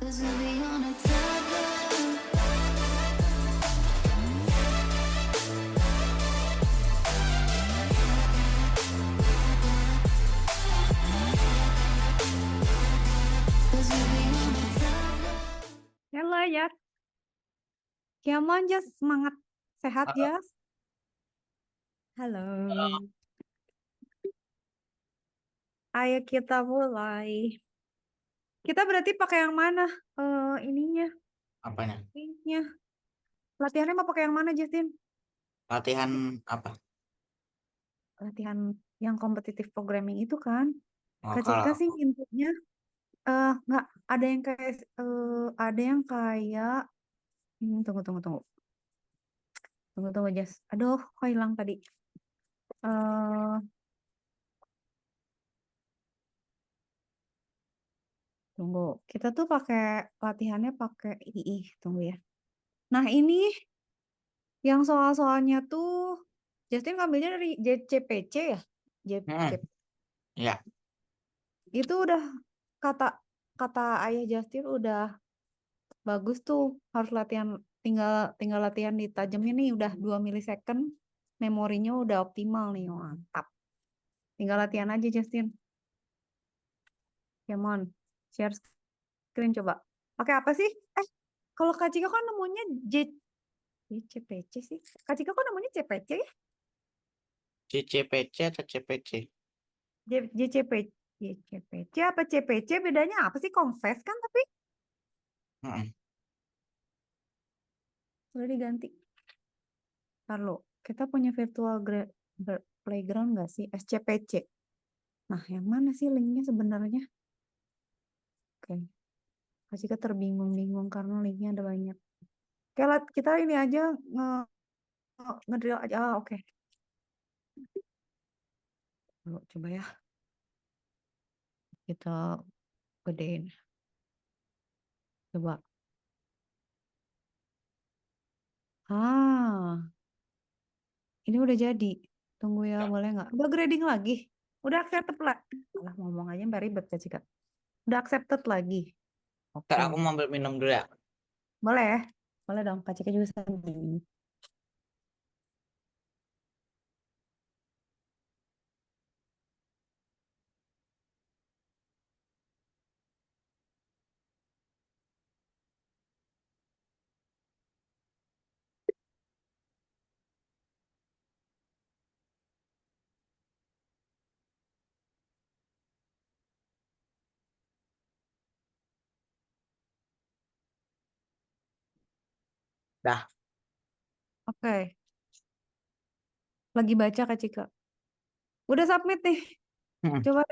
Halo ya, Kiamon Jas, semangat sehat Jas. Halo. Ayo kita mulai. Kita berarti pakai yang mana? Ininya, Apanya? linknya. Latihannya mau pakai yang mana, Justin? Latihan apa? Latihan yang kompetitif programming itu kan. Oh, Kak kalau Cika sih inputnya, nggak ada yang kayak, tunggu, Jas. Aduh, kok hilang tadi? Eh, tunggu. Kita tuh pakai latihannya pakai tunggu ya. Nah ini yang soal-soalnya tuh Justin ngambilnya dari JCPC ya? JCP. ya Itu udah kata kata ayah Justin udah bagus tuh. Harus latihan, tinggal tinggal latihan ditajemin nih udah 2 milisecond. Memorinya udah optimal nih, mantap. Tinggal latihan aja Justin. Come on, share screen coba. Pakai apa sih? Kalau Kak Cika kan namanya JCPC sih. Kak Cika kan namanya CPC ya? CCPC atau CPC? JCPC. JCPC apa CPC bedanya apa sih? Confess kan tapi Mm-mm. udah diganti. Lalu kita punya virtual playground nggak sih? SCPC. Nah, yang mana sih linknya sebenarnya? Oke, pasti kita terbingung-bingung karena linknya ada banyak. Oke, kita ini aja ngedrill aja. Oke. Lalu coba ya. Kita gedein. Coba. Ini udah jadi. Tunggu ya, boleh nggak? Udah grading lagi. Udah accepted lah. Alah, ngomong aja mbak ribet Kak Cika. Udah accepted lagi. Ntar Oke. aku mau ambil minum dulu ya. Boleh ya? Boleh dong. Kak Cika juga sambil. Dah. Oke. Lagi baca Kak Cika. Udah submit nih. Mm-mm. Coba,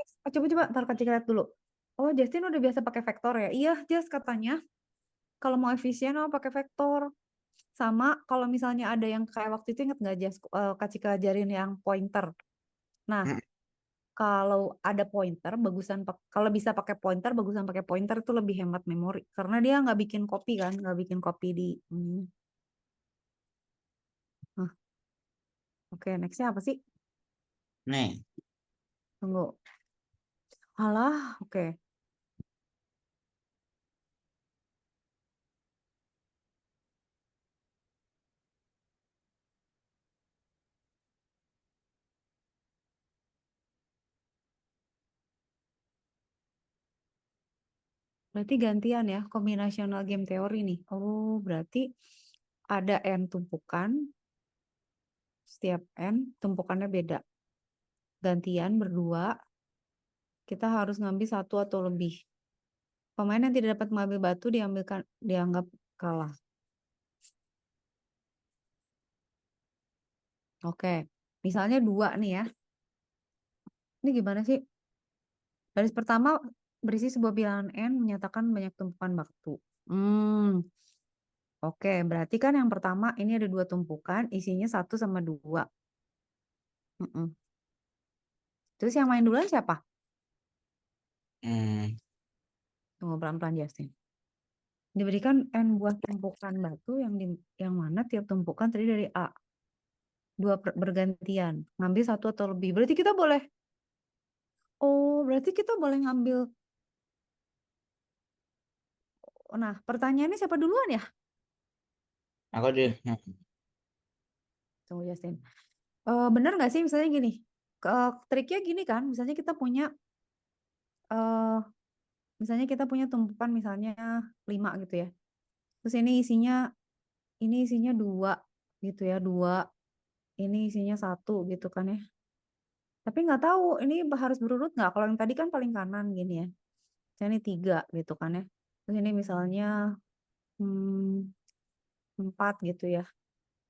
ntar Kak Cika lihat dulu. Oh, Justin udah biasa pakai vektor ya? Iya, Just katanya. Kalau mau efisien, pakai vektor. Sama kalau misalnya ada yang kayak waktu itu inget nggak Just, Kak Cika ajarin yang pointer. Nah, Mm-mm. kalau ada pointer, kalau bisa pakai pointer, bagusan pakai pointer itu lebih hemat memori. Karena dia nggak bikin copy kan, nggak bikin copy di. Nah, oke, nextnya apa sih? Nih. Tunggu. Alah, oke. Berarti gantian ya, combinational game theory nih. Oh, berarti ada n tumpukan, setiap n tumpukannya beda. Gantian berdua, kita harus ngambil satu atau lebih. Pemain yang tidak dapat mengambil batu dianggap kalah. Oke, misalnya dua nih ya. Ini gimana sih? Baris pertama berisi sebuah bilangan n menyatakan banyak tumpukan batu. Oke, berarti kan yang pertama ini ada dua tumpukan, isinya 1 sama 2. Terus yang main duluan siapa? Hmm. Tunggu pelan-pelan Justin. Diberikan n buah tumpukan batu yang mana tiap tumpukan terdiri dari A. Bergantian. Ngambil satu atau lebih. Berarti kita boleh. Oh, berarti kita boleh ngambil. Nah, pertanyaannya siapa duluan ya? Aku di Tunggu Justin. Bener nggak sih misalnya gini? Triknya gini kan, misalnya kita punya eh misalnya kita punya tumpukan misalnya 5 gitu ya. Terus ini isinya 2 gitu ya, 2. Ini isinya 1 gitu kan ya. Tapi nggak tahu ini harus berurut nggak? Kalau yang tadi kan paling kanan gini ya. Misalnya ini 3 gitu kan ya. Terus ini misalnya 4 gitu ya.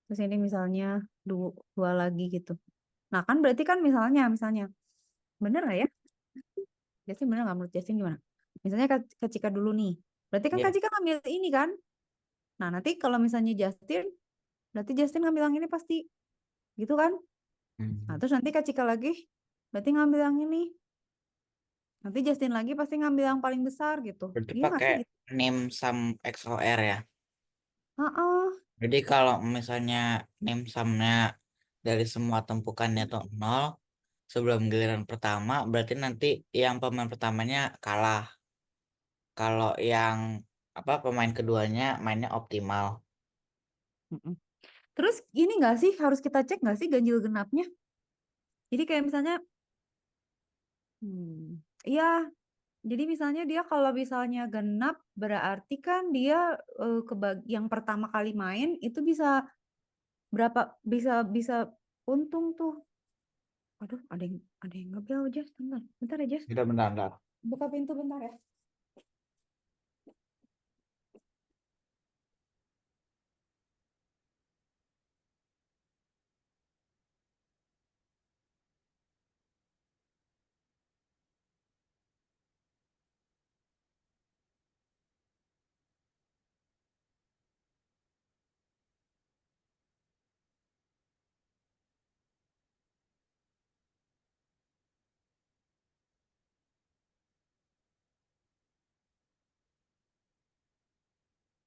Terus ini misalnya 2 lagi gitu. Nah kan berarti kan misalnya bener nggak ya? Justin bener nggak, menurut Justin gimana? Misalnya Kak Cika dulu nih. Berarti kan Kak ya. Cika ngambil ini kan? Nah nanti kalau misalnya Justin, berarti Justin ngambil yang ini pasti gitu kan? Nah Hmm. terus nanti Kak Cika lagi, berarti ngambil yang ini. Nanti Justin lagi pasti ngambil yang paling besar gitu. Berarti Iya nggak pakai sih gitu? NIM sum XOR ya. Heeh. Jadi kalau misalnya NIM sumnya dari semua tumpukannya itu 0 sebelum giliran pertama, berarti nanti yang pemain pertamanya kalah. Kalau yang pemain keduanya mainnya optimal. Mm-mm. Terus ini nggak sih harus kita cek nggak sih ganjil genapnya? Jadi kayak misalnya, iya. Jadi misalnya dia kalau misalnya genap berarti kan dia yang pertama kali main itu bisa berapa, bisa bisa untung tuh. Aduh, ada yang ngebel, Jas. Bentar, bentar ya, Jas. Bentar, bentar, bentar. Buka pintu bentar ya.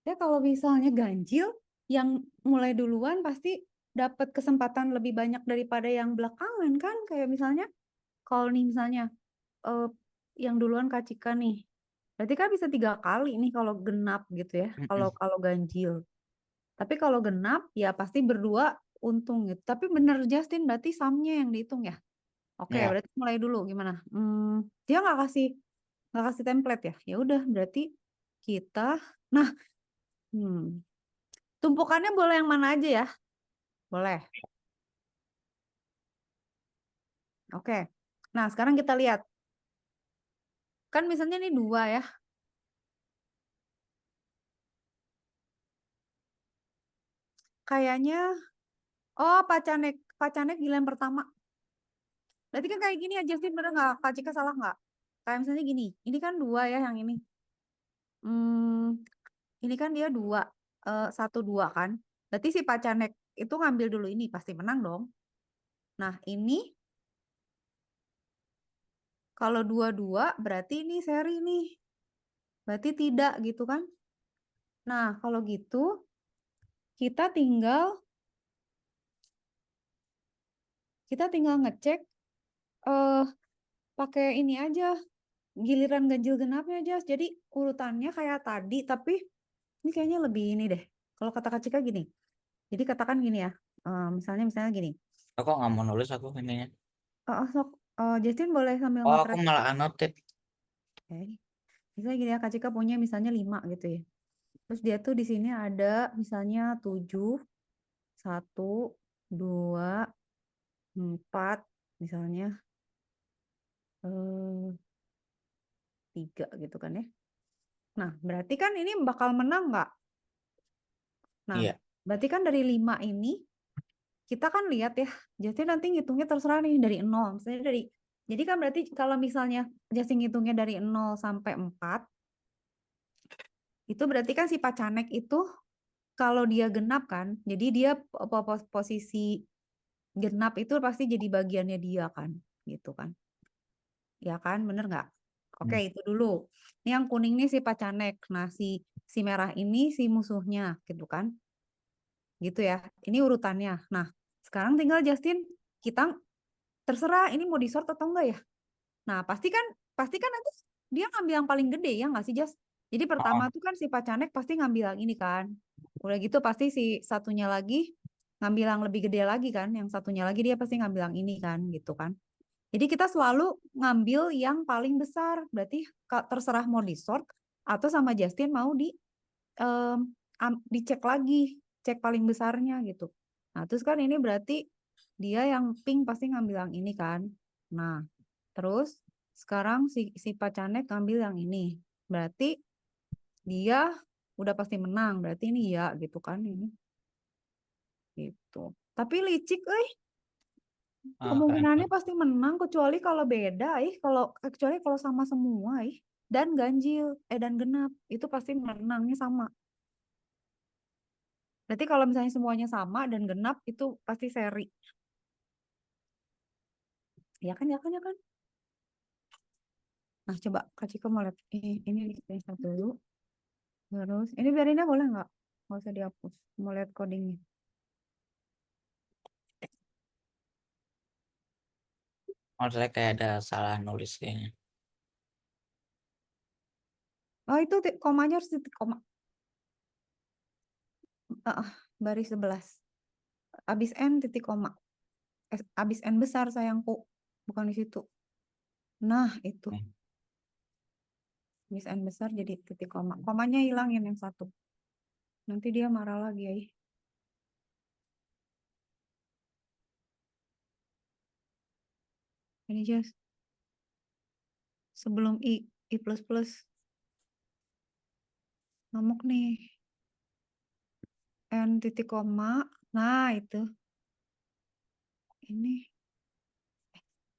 Ya kalau misalnya ganjil, yang mulai duluan pasti dapat kesempatan lebih banyak daripada yang belakangan kan? Kayak misalnya, kalau nih misalnya eh, yang duluan Kak Cika nih, berarti kan bisa 3 kali nih kalau genap gitu ya. Kalau Mm-mm. kalau ganjil. Tapi kalau genap ya pasti berdua untung gitu. Tapi bener Justin berarti sumnya yang dihitung ya. Oke, Ya, berarti mulai dulu gimana? Dia nggak kasih template ya. Ya udah berarti kita. Nah, hmm, tumpukannya boleh yang mana aja ya? Boleh. Oke. Nah, sekarang kita lihat. Kan misalnya ini 2 ya. Kayaknya, oh Pacanek, Pacanek giliran pertama. Berarti kan kayak gini ya Justin, bener nggak? Kak Cika salah nggak? Kayak misalnya gini, ini kan 2 ya yang ini. Hmm, ini kan dia 2, 1-2 kan. Berarti si Pacanek itu ngambil dulu ini, pasti menang dong. Nah ini kalau 2-2 berarti ini seri nih. Berarti tidak gitu kan. Nah kalau gitu kita tinggal kita tinggal ngecek eh pakai ini aja, giliran ganjil genapnya aja. Jadi urutannya kayak tadi, tapi ini kayaknya lebih ini deh. Kalau kata Kak Cika gini. Jadi katakan gini ya. Misalnya gini. aku nggak mau nulis aku ininya. Sok, Justin boleh sambil Oh, aku motret. malah annotate. Oke. Misalnya gini ya, Kak Cika punya misalnya 5 gitu ya. Terus dia tuh di sini ada misalnya 7, 1, 2, 4, misalnya 3 gitu kan ya. Nah, berarti kan ini bakal menang nggak? Nah, Iya. berarti kan dari 5 ini kita kan lihat ya, Justin nanti ngitungnya terserah nih dari 0. Misalnya jadi kan berarti kalau misalnya Justin ngitungnya dari 0 sampai 4, itu berarti kan si Pacanek itu kalau dia genap kan, jadi dia posisi genap itu pasti jadi bagiannya dia kan, gitu kan. Ya kan, bener nggak? Oke, Hmm. itu dulu. Ini yang kuning nih si Pacanek. Nah, si merah ini si musuhnya, gitu kan. Gitu ya. Ini urutannya. Nah, sekarang tinggal Justin, kita terserah ini mau di sort atau enggak ya. Nah, pasti kan nanti dia ngambil yang paling gede ya nggak sih, Jas? Jadi pertama tuh kan si Pacanek pasti ngambil yang ini kan. Udah gitu pasti si satunya lagi ngambil yang lebih gede lagi kan. Yang satunya lagi dia pasti ngambil yang ini kan gitu kan. Jadi kita selalu ngambil yang paling besar. Berarti terserah mau di sort atau sama Justin mau dicek lagi, cek paling besarnya gitu. Nah, terus kan ini berarti dia yang pink pasti ngambil yang ini kan. Nah, terus sekarang si Pacanek ngambil yang ini. Berarti dia udah pasti menang. Berarti ini ya gitu kan ini. Gitu. Tapi licik, kemungkinannya pasti menang kecuali kalau beda, kecuali kalau sama semua, dan ganjil, dan genap itu pasti menangnya sama. Berarti kalau misalnya semuanya sama dan genap itu pasti seri. Ya kan, ya kan, ya kan. Nah, coba Kak Cika mau lihat. Ini di screenshot dulu. Terus, ini biarinnya boleh nggak? Nggak usah dihapus. Mau lihat codingnya. Maksudnya kayak ada salah nulis kayaknya. Oh, itu komanya harus titik koma. Baris 11. Abis N titik koma. Abis N besar sayangku. Bukan di situ. Nah, itu. Abis N besar jadi titik koma. Komanya hilangin yang satu. Nanti dia marah lagi ya. Ini just sebelum I plus plus. Ngamuk nih. N titik koma. Nah, itu. Ini.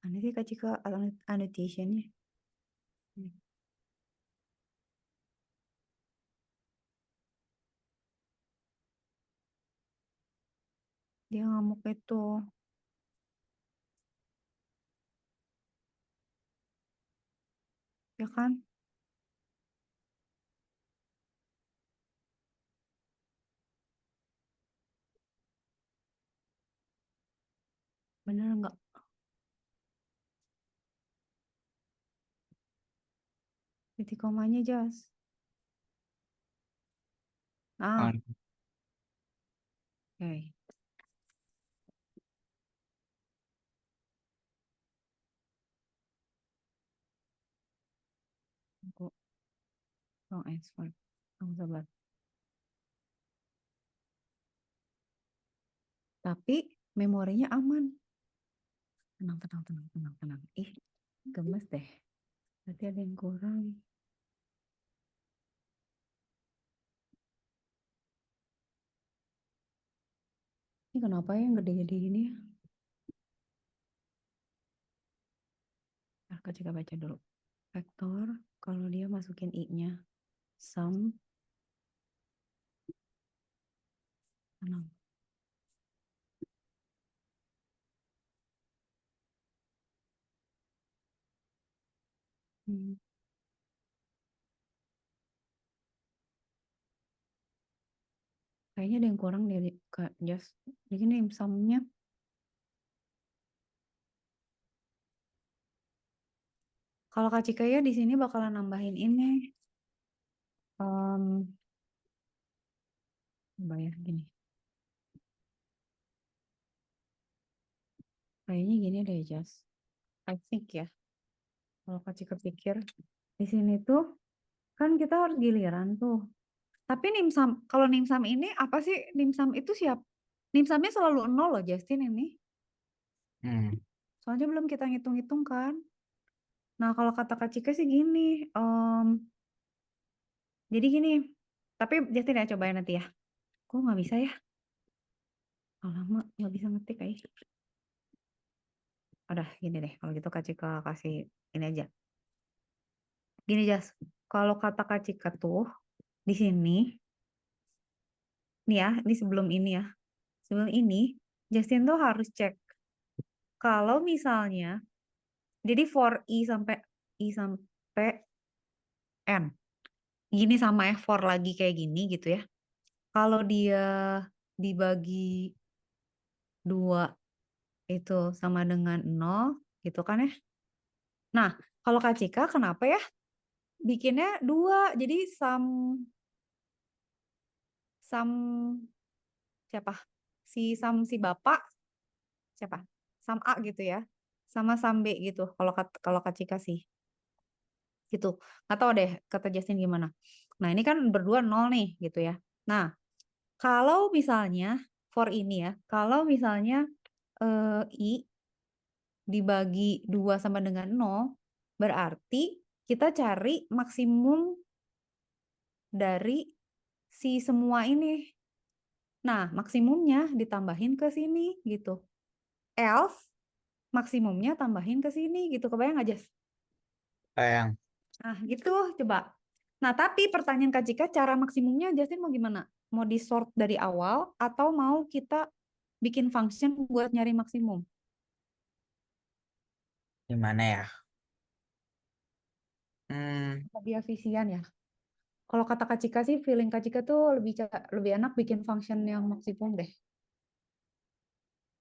Aneh sih Kak Cika annotationnya. Dia ngamuk itu. Ya kan? Bener nggak? Titik komanya jas. Ah, oke. Aku export. Aku sabar. Tapi memorinya aman. Tenang, tenang, tenang, tenang, tenang. Gemes deh. Berarti ada yang kurang. Ini kenapa ya yang gede-gede gini ya? Nah, Kak Cika baca dulu. Vektor, kalau dia masukin I-nya. Sum. Tenang. Kayaknya ada yang kurang dari Kak Jas. Di sini sumnya. Kalau Kak Cika ya di sini bakalan nambahin ini. Bayar gini. Kayaknya gini deh Jas. I think ya. Kalau Kak Cika pikir di sini tuh kan kita harus giliran tuh. Tapi nimsam, kalau nimsam ini apa sih? Nimsam itu siap. Nimsamnya selalu 0 loh Justin ini. Soalnya belum kita ngitung-ngitung kan. Nah kalau kata Kak Cika sih gini. Jadi gini. Tapi Justin ya cobain nanti ya. Kok nggak bisa ya? Kalau lama nggak bisa ngetik aja. Udah gini deh. Kalau gitu Kak Cika kasih ini aja. Gini Jas. Kalau kata Kak Cika tuh di sini. Nih ya. Ini sebelum ini ya. Sebelum ini. Justin tuh harus cek. Kalau misalnya. Jadi for I sampai N. Gini sama ya, for lagi kayak gini gitu ya. Kalau dia dibagi 2 itu sama dengan 0 gitu kan ya. Nah, kalau Kak Cika kenapa ya? bikinnya 2. Jadi sum siapa? Si bapak siapa? Sum A gitu ya. Sama sum B gitu. Kalau Kak Cika sih. Gitu. Nggak tahu deh kata Justin gimana. Nah, ini kan berdua 0 nih gitu ya. Nah, kalau misalnya for ini ya, kalau misalnya I dibagi 2 sama dengan 0, berarti kita cari maksimum dari si semua ini. Nah, maksimumnya ditambahin ke sini gitu. Else, maksimumnya tambahin ke sini gitu. Kebayang nggak, Jas? Yang Nah, gitu coba. Nah, tapi pertanyaan Kak Cika, cara maksimumnya Justin mau gimana? Mau di sort dari awal atau mau kita bikin function buat nyari maksimum? gimana ya? Hmm, Lebih efisien ya. Kalau kata Kak Cika sih, feeling Kak Cika tuh lebih enak bikin function yang maksimum deh.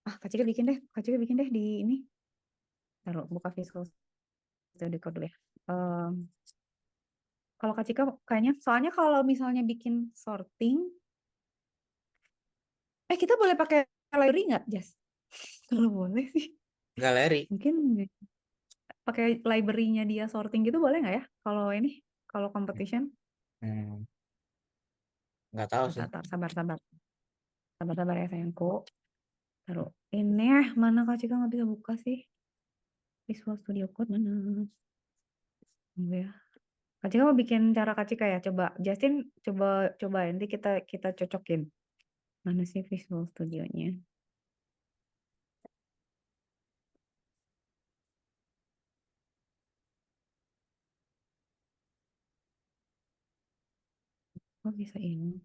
Ah, Kak Cika bikin deh di ini. Taruh buka Visual Studio Code dulu ya. Kalau Kak Cika kayaknya, soalnya kalau misalnya bikin sorting, kita boleh pakai library nggak, Jas? Kalau boleh sih, galeri. mungkin pakai library-nya dia sorting gitu boleh nggak ya? Kalau ini, kalau competition, Hmm, nggak tahu sih. sabar, sabar ya sayangku. Taruh ini mana Kak Cika nggak bisa buka sih? Visual Studio Code mana? Tunggu ya. Kak Cika mau bikin cara Kak Cika ya? Coba Justin, coba nanti kita cocokin. Mana sih Visual Studio-nya? Oh bisa ini.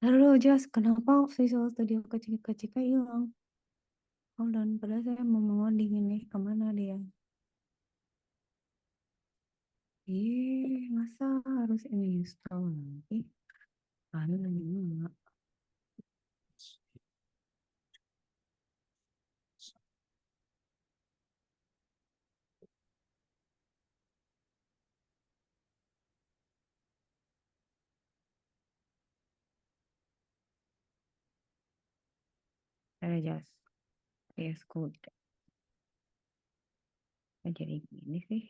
Halo Jas, kenapa Visual Studio Kak Cika hilang? Hold on, padahal saya mau mengoding ini. Kemana dia? Masa harus ini install lagi? Ada lagi enggak? Ada Jas. Yes, good. Jadi gini sih.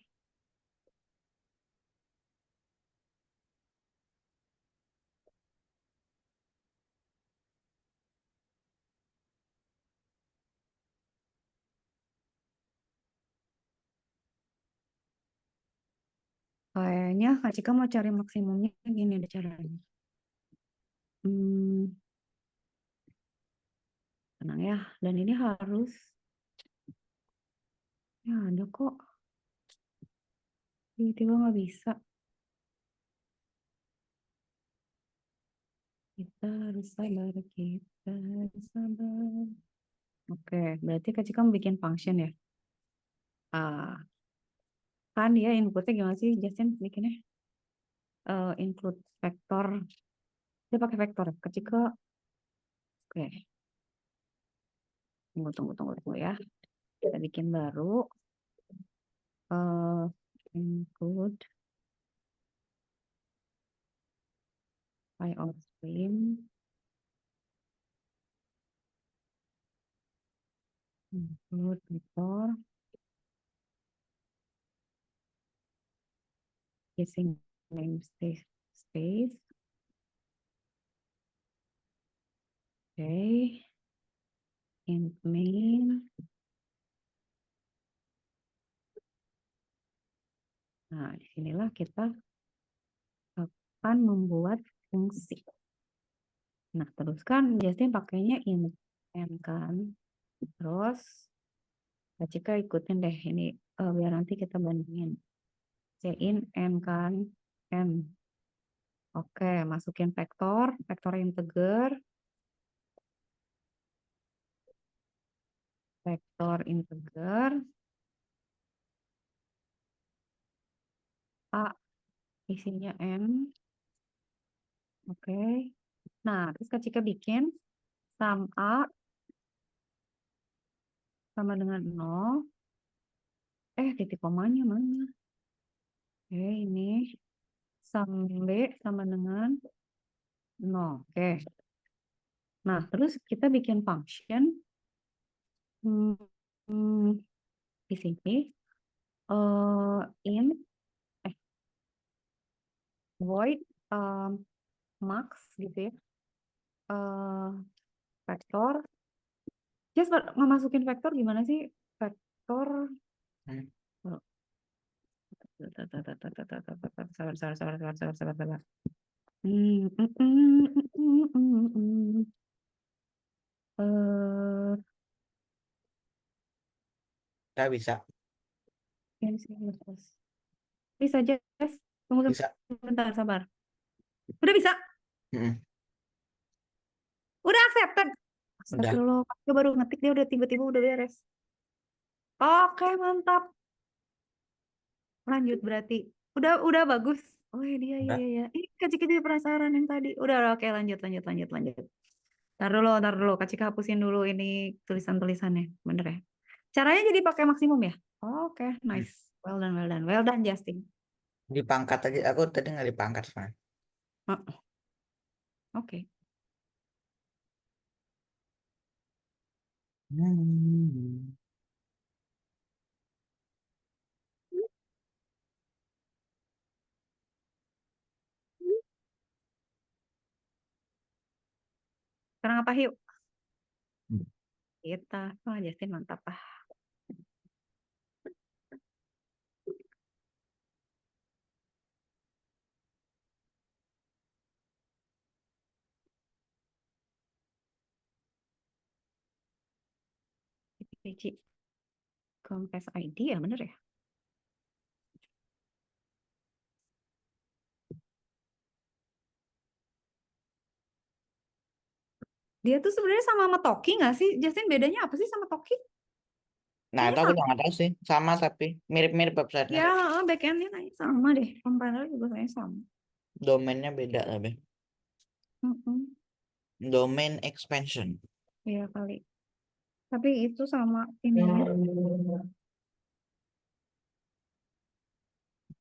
Kayaknya Kak Cika mau cari maksimumnya gini deh caranya. Hmm, tenang ya. Dan ini harus, ya ada kok. Tiba-tiba nggak bisa. Kita harus sabar, kita harus sabar. Oke, berarti Kak Cika mau bikin function ya? Kan dia inputnya gimana sih Justin bikinnya? Include vektor. Dia pakai vektor. Kak Cika, oke. Tunggu ya. Kita bikin baru. eh Include stream. Include vector. Using namespace. Space. Oke. Int main. Nah, disinilah kita akan membuat fungsi. Nah, terus kan Justin pakainya int n kan. Terus Kak Cika ikutin deh ini biar nanti kita bandingin. Cin n kan n. Oke, masukin vektor integer. vektor integer A isinya N. Oke. Nah, terus Kak Cika bikin sum A sama dengan 0. Titik komanya mana? Ini sum B sama dengan 0. Oke. Nah, terus kita bikin function hmm, hmm, di sini in void max gitu ya. Vektor. Just ngemasukin vektor gimana sih? Vektor. Hmm. Sabar. Nggak bisa. Bisa, Jess. Tunggu Bisa. sebentar, sabar. Udah bisa? Mm-mm. Udah accepted. Udah. Astagfirullah, aku baru ngetik dia udah tiba-tiba udah beres. Oke, mantap. Lanjut berarti. Udah bagus. Oh iya dia Udah. ya. Kak Cika jadi penasaran yang tadi. Udah oke lanjut. Tar dulu. Kak Cika hapusin dulu ini tulisan-tulisannya. Bener ya? Caranya jadi pakai maksimum ya? Oke, Hmm. nice. Well done, Justin. Dipangkat aja. Aku tadi nggak dipangkat soalnya. Oh, oke. Hmm. Sekarang apa yuk? Kita. Wah, Justin mantap ah. PC Compass ID ya bener ya? Dia tuh sebenarnya sama Toki nggak sih? Justin bedanya apa sih sama Toki? Nah, Kayaknya itu aku sama. udah nggak tahu sih. Sama tapi mirip-mirip websitenya. Ya, backendnya kayaknya sama deh. Compiler juga kayaknya sama. Domainnya beda tapi. Mm-mm. Domain expansion. Iya kali. Tapi itu sama ininya.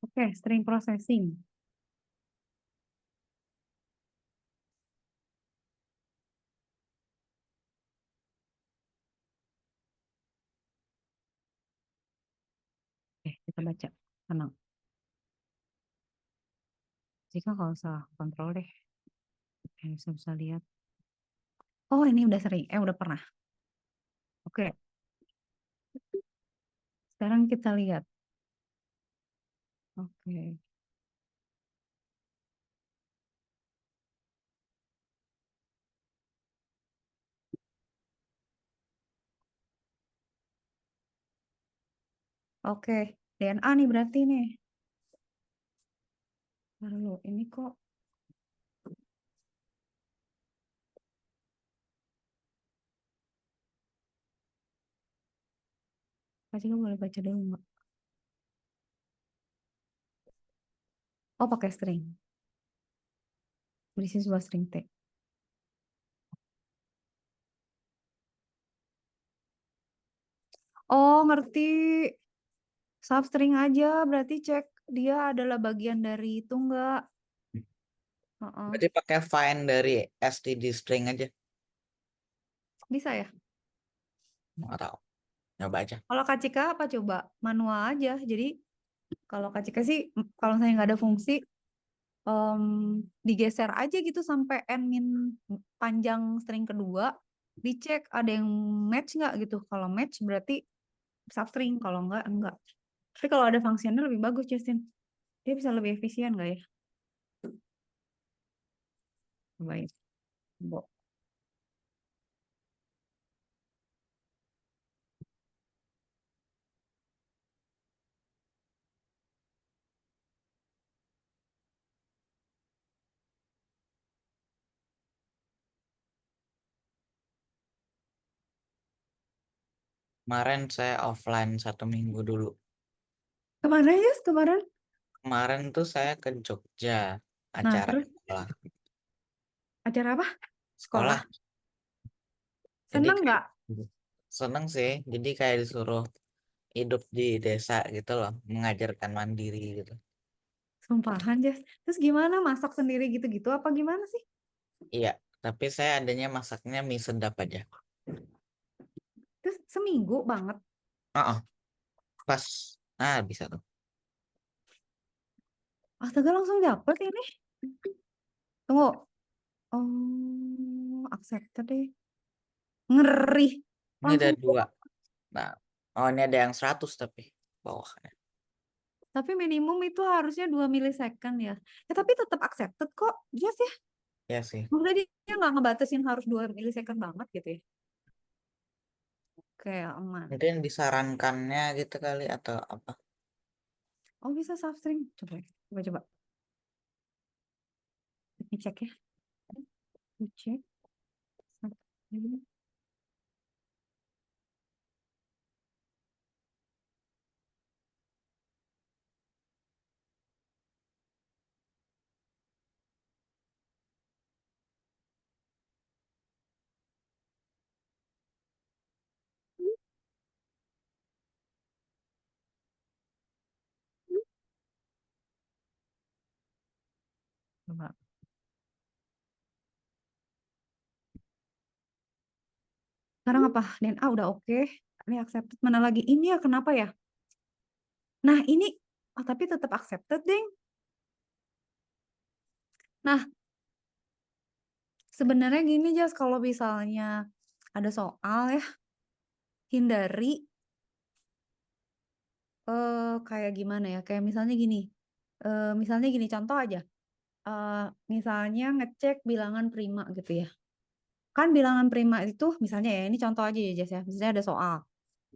Oke, string processing. Kita baca. Tenang. Jika kalau salah kontrol deh. Bisa lihat. Oh, ini udah sering. Udah pernah. Oke, sekarang kita lihat. Oke. Oke, DNA nih berarti nih. Lalu ini kok pasti kamu boleh baca dulu nggak? Oh, pakai string. Berisi sebuah string T. Oh, ngerti. Substring aja, berarti cek dia adalah bagian dari itu enggak? Heeh. Berarti pakai find dari std string aja. Bisa ya? Nggak tahu. Coba aja. Kalau Kak Cika apa coba? Manual aja. Jadi kalau Kak Cika sih, kalau saya nggak ada fungsi, em, digeser aja gitu sampai n min panjang string kedua, dicek ada yang match nggak gitu. Kalau match berarti substring, kalau enggak. Tapi kalau ada fungsinya lebih bagus, Justin. Dia bisa lebih efisien nggak ya? Baik. Bo. Kemarin saya offline 1 minggu dulu. Kemana ya kemarin? Kemarin tuh saya ke Jogja, Nah, acara terus sekolah. acara apa? Sekolah. Sekolah, jadi Seneng kayak nggak? seneng sih. Jadi kayak disuruh hidup di desa gitu loh, mengajarkan mandiri gitu. Sumpahan, Jas. Terus gimana masak sendiri gitu-gitu apa gimana sih? Iya, tapi saya adanya masaknya mie sedap aja. Terus seminggu banget. Oh, pas. Nah, bisa tuh. Astaga, langsung dapet ini. Tunggu. Oh, accepted deh. Ngeri. Ini ada Langsung. 2. Nah, oh ini ada yang 100 tapi bawahnya. Tapi minimum itu harusnya 2 milisecond ya. Ya tapi tetap accepted kok. Yes ya. Ya sih. Maksudnya dia nggak ngebatasin harus 2 milisecond banget gitu ya. Oke, aman. Mungkin disarankannya gitu kali atau apa? Oh, bisa soft string. Coba, coba, coba. Ini cek ya. Ini cek. Soft string. Coba. Sekarang apa? DNA udah oke. Ini accepted. Mana lagi? Ini ya kenapa ya? Nah, ini tapi tetap accepted, ding. Nah, sebenarnya gini, Jas, kalau misalnya ada soal ya, hindari kayak gimana ya? Kayak misalnya gini contoh aja. Misalnya ngecek bilangan prima gitu ya. Kan bilangan prima itu misalnya ya, ini contoh aja ya, Jas ya. Misalnya ada soal.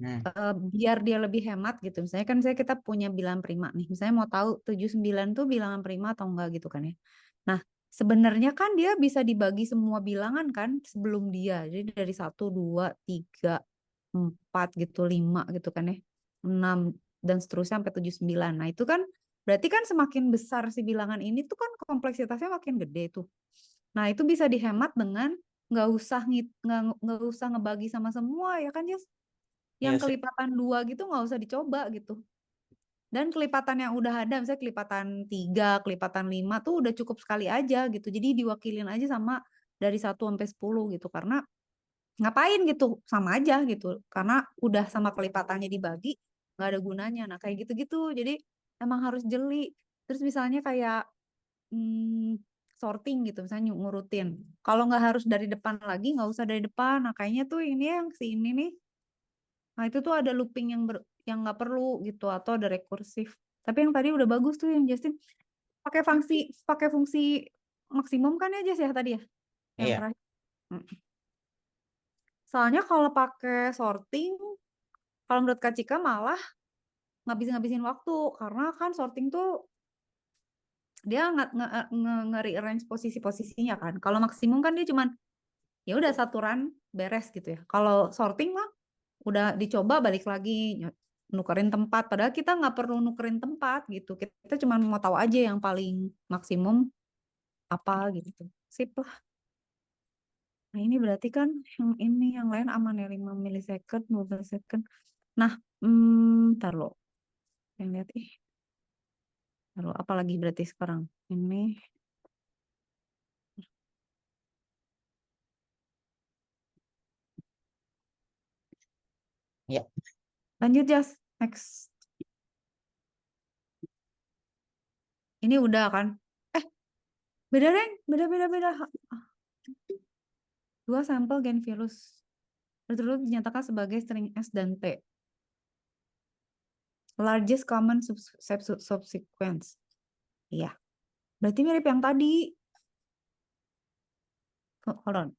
Hmm. Biar dia lebih hemat gitu. Misalnya kan kita punya bilangan prima nih. Misalnya mau tahu 79 tuh bilangan prima atau enggak gitu kan ya. Nah, sebenarnya kan dia bisa dibagi semua bilangan kan sebelum dia. Jadi dari 1, 2, 3, 4 gitu, 5 gitu kan ya. 6 dan seterusnya sampai 79. Nah, itu kan berarti kan semakin besar si bilangan ini tuh kan kompleksitasnya makin gede tuh. Nah, itu bisa dihemat dengan nggak usah ngebagi sama semua ya kan, Jas? Yang Iya sih. kelipatan 2 gitu nggak usah dicoba gitu. Dan kelipatan yang udah ada, misalnya kelipatan 3, kelipatan 5 tuh udah cukup sekali aja gitu. Jadi diwakilin aja sama dari 1 sampai 10 gitu. Karena ngapain gitu, sama aja gitu. Karena udah sama kelipatannya dibagi, nggak ada gunanya. Nah kayak gitu-gitu. Jadi emang harus jeli. Terus misalnya kayak sorting gitu, misalnya ngurutin. Kalau nggak harus dari depan lagi, nggak usah dari depan. Nah kayaknya tuh ini yang si ini nih. Nah, itu tuh ada looping yang nggak perlu gitu atau ada rekursif. Tapi yang tadi udah bagus tuh yang Justin pakai fungsi maksimum kan ya Jess ya tadi ya yang Iya. terakhir. Mm. Soalnya kalau pakai sorting, kalau menurut Kak Cika malah ngabisin waktu karena kan sorting tuh dia nge-rearrange posisi-posisinya kan. Kalau maksimum kan dia cuman ya udah satu run beres gitu ya. Kalau sorting mah udah dicoba balik lagi nukerin tempat padahal kita nggak perlu nukerin tempat gitu, kita cuma mau tahu aja yang paling maksimum apa gitu, sip lah. Nah ini berarti kan yang lain aman ya 5 milisecond 12 second. Nah ntar lo yang lihat ntar lo apa lagi berarti sekarang ini Ya. lanjut Jas, next. Ini udah kan, eh beda deh, beda. 2 sampel gen virus berturut dinyatakan sebagai string S dan T. Largest common subsequence. Iya, berarti mirip yang tadi. Hold on.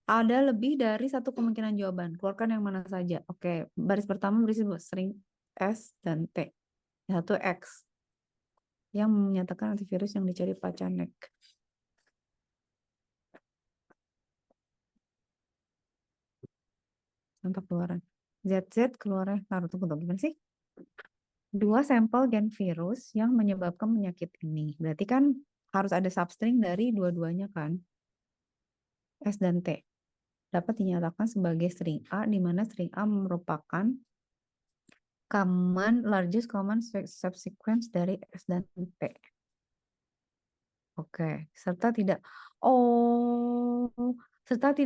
Ada lebih dari satu kemungkinan jawaban. Keluarkan yang mana saja. Oke, baris pertama berisi string S dan T. Satu X yang menyatakan antivirus yang dicari Pacanek. Contoh keluaran. ZZ keluarnya, taruh tunggu gimana sih? 2 sampel gen virus yang menyebabkan penyakit ini. Berarti kan harus ada substring dari dua-duanya kan, S dan T. Dapat dinyatakan sebagai string A, di mana string A merupakan largest common subsequence dari S dan T. Oke, serta tidak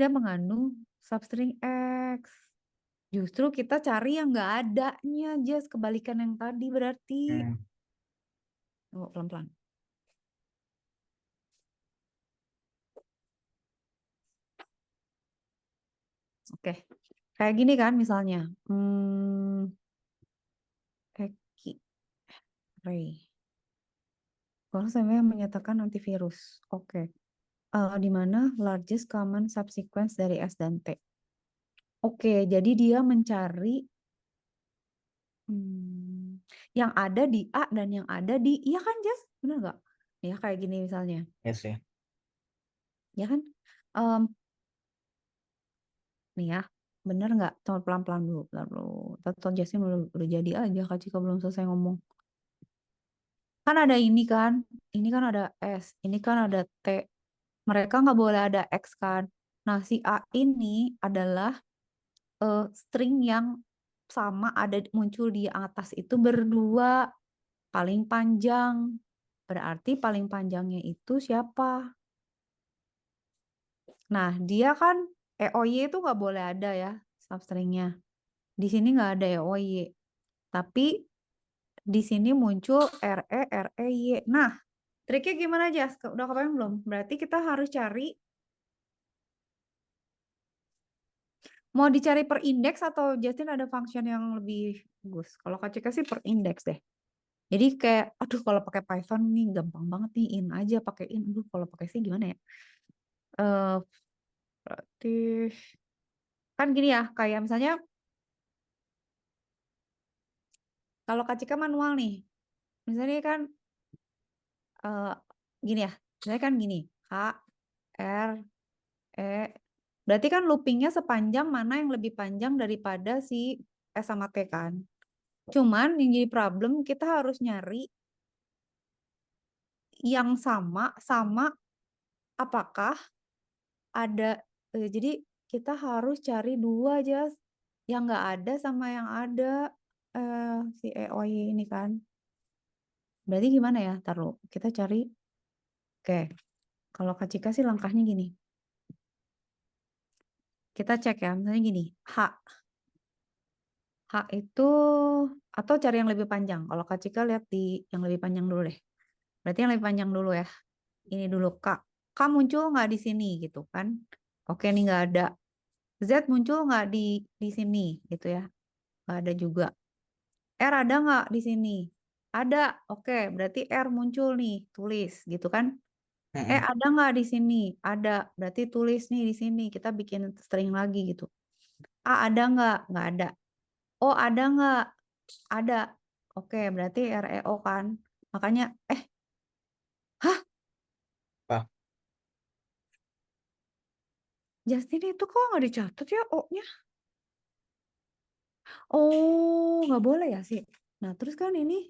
mengandung substring X. Justru kita cari yang nggak adanya, just kebalikan yang tadi berarti. Oh, pelan-pelan. Oke, kayak gini kan misalnya. Eki, Ray. Kalau saya menyatakan antivirus. Oke. Di mana largest common subsequence dari S dan T. Oke, jadi dia mencari yang ada di A dan yang ada di, iya kan Jess? Bener nggak? Ya kayak gini misalnya. Yes ya. Ya kan? Nih ya, bener nggak? Tolong pelan-pelan dulu. Tonton Jessnya udah jadi aja Kak Cika belum selesai ngomong. Kan ada ini kan ada S, ini kan ada T. Mereka nggak boleh ada X kan. Nah, si A ini adalah string yang sama ada muncul di atas itu berdua paling panjang. Berarti paling panjangnya itu siapa? Nah, dia kan EOY itu nggak boleh ada ya substringnya. Di sini nggak ada EOY. Tapi di sini muncul RE. Nah, triknya gimana aja? Udah kebayang belum? Berarti kita harus cari, mau dicari per indeks atau Justin ada function yang lebih bagus? Kalau Kak Cika sih per indeks deh. Jadi kayak, aduh kalau pakai Python nih gampang banget nih, in aja pakai in. Aduh kalau pakai sih gimana ya? Berarti kan gini ya, kayak misalnya kalau Kak Cika manual nih, misalnya kan gini ya, misalnya kan gini, H, R, E, berarti kan loopingnya sepanjang mana yang lebih panjang daripada si S sama T kan. Cuman yang jadi problem kita harus nyari yang sama apakah ada, jadi kita harus cari dua aja yang nggak ada sama yang ada si EOY ini kan. Berarti gimana ya? Taruh kita cari. Oke, kalau Kak Cika sih langkahnya gini. Kita cek ya, misalnya gini, H itu, atau cari yang lebih panjang. Kalau Kak Cika lihat di yang lebih panjang dulu deh. Berarti yang lebih panjang dulu ya. Ini dulu K. K muncul nggak di sini gitu kan? Oke nih nggak ada. Z muncul nggak di sini gitu ya? Nggak ada juga. R ada nggak di sini? Ada. Oke, berarti R muncul nih, tulis gitu kan? Ada nggak di sini? Ada. Berarti tulis nih di sini. Kita bikin string lagi gitu. A ada nggak? Nggak ada. O ada nggak? Ada. Oke, berarti REO kan. Makanya, hah? Apa? Justin itu kok nggak dicatat ya O-nya? Oh, nggak boleh ya sih. Nah, terus kan ini,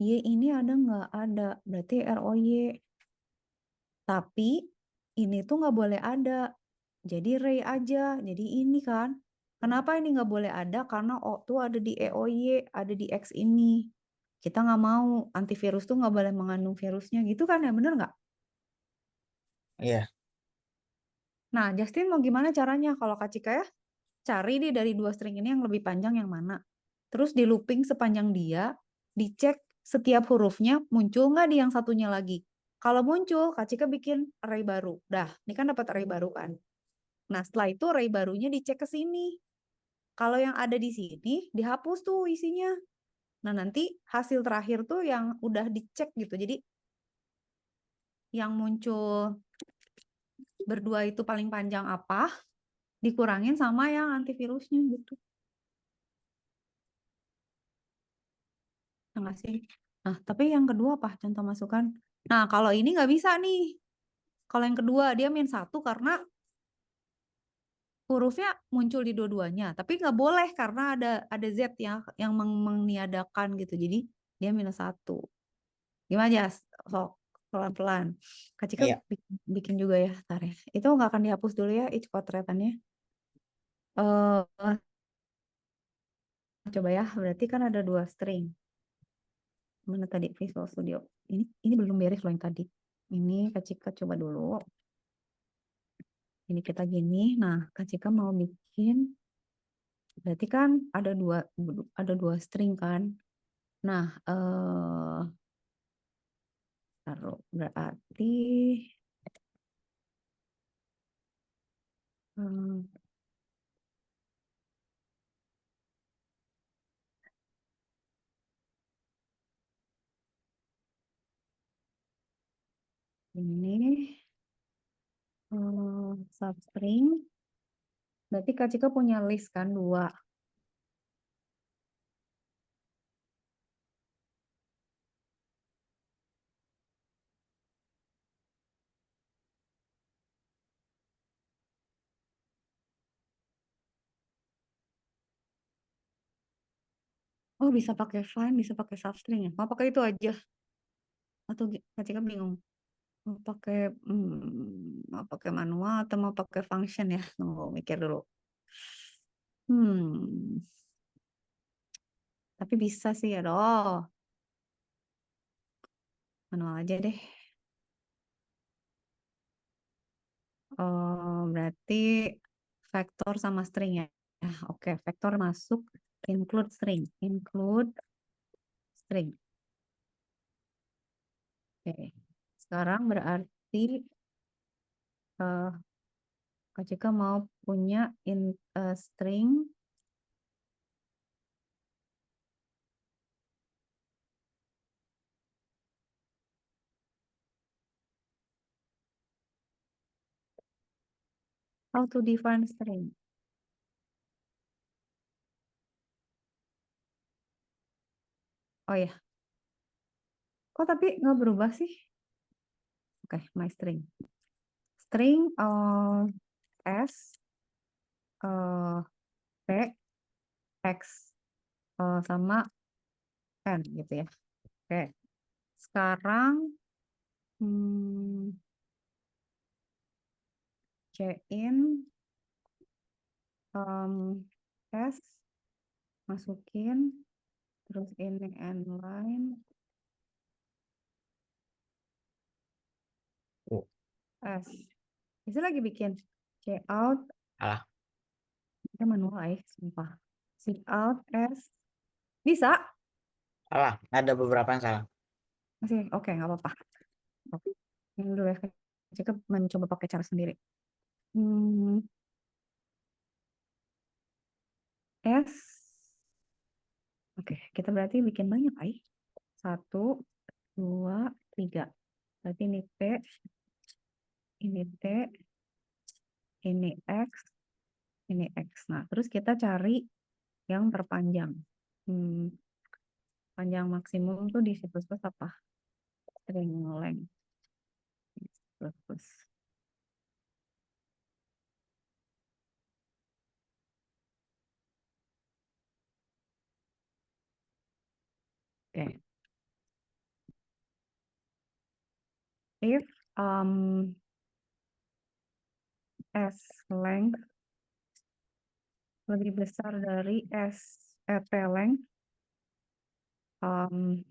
Y ini ada nggak? Ada. Berarti ROY. Tapi ini tuh nggak boleh ada. Jadi Ray aja. Jadi ini kan. Kenapa ini nggak boleh ada? Karena O tuh ada di EOY, ada di X ini. Kita nggak mau. Antivirus tuh nggak boleh mengandung virusnya. Gitu kan ya? Bener nggak? Iya. Nah, Justin mau gimana caranya? Kalau Kak Cika ya, cari nih dari dua string ini yang lebih panjang yang mana. Terus di looping sepanjang dia, dicek setiap hurufnya muncul nggak di yang satunya lagi. Kalau muncul, Kak Cika bikin array baru. Dah, ini kan dapat array baru kan. Nah, setelah itu array barunya dicek ke sini. Kalau yang ada di sini, dihapus tuh isinya. Nah, nanti hasil terakhir tuh yang udah dicek gitu. Jadi, yang muncul berdua itu paling panjang apa, dikurangin sama yang antivirusnya gitu. Enggak sih? Nah, tapi yang kedua apa? Contoh masukan. Nah, kalau ini nggak bisa nih. Kalau yang kedua, dia min 1 karena hurufnya muncul di dua-duanya, tapi nggak boleh karena ada Z yang meniadakan gitu. Jadi dia -1. Gimana aja? Sok pelan-pelan. Kak Cika Iya. bikin juga ya, ntar ya. Itu nggak akan dihapus dulu ya, itu potretannya. eh Coba ya, berarti kan ada 2 string. Mana tadi Visual Studio? Ini belum beres loh yang tadi. Ini Kak Cika coba dulu. Ini kita gini. Nah, Kak Cika mau bikin, berarti kan ada dua string kan. Nah, taruh berarti hmm, ini substring. Berarti Kak Cika punya list kan 2. Oh, bisa pakai find, bisa pakai substring ya. Mau pakai itu aja atau Kak Cika bingung? Mau pakai manual atau mau pakai function ya? Tunggu mikir dulu. Hmm, tapi bisa sih ya. Manual aja deh. Berarti vektor sama string ya. Oke, vektor masuk include string. Include string. Oke. Sekarang berarti eh Kak Cika mau punya string how to define string. Oh ya, kok tapi nggak berubah sih? Oke, my string. String S P X sama N gitu ya. Oke, sekarang hmm, C in S, masukin, terus ini N line Oh, S. Bisa lagi bikin C out, salah. kita manual sumpah. C out S. Bisa? Salah. Ada beberapa yang salah. Masih oke, nggak apa-apa. Oke. Ini dulu ya. Kita mencoba pakai cara sendiri. Hmm, S. Oke, kita berarti bikin banyak, 1, 2, 3. Berarti ini P, ini T, ini X, ini X. Nah, terus kita cari yang terpanjang. Hmm, Panjang maksimum tuh di C++ apa? String length. C++. Oke. If S length lebih besar dari T length, um,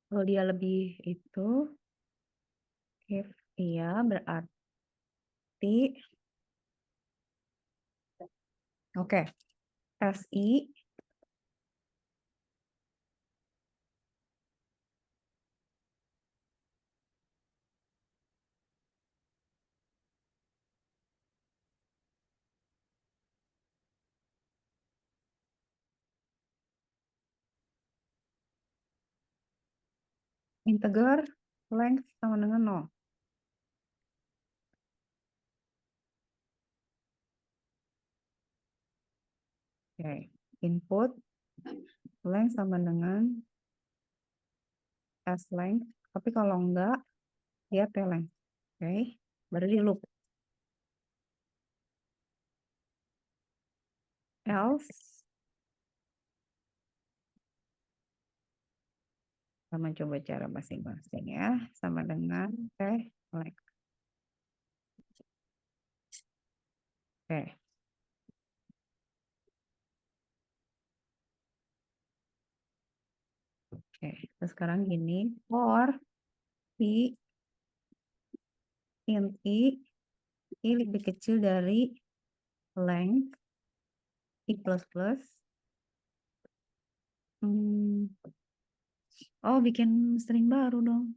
kalau dia lebih itu, if iya berarti, oke, SI integer length sama dengan 0. Oke, input length sama dengan s length, tapi kalau enggak dia t length. Oke, baru di loop. Else sama coba cara masing-masing ya, sama dengan t length. Oke. Oke, terus sekarang gini, for i int i lebih kecil dari length i plus plus. Oh, bikin string baru dong.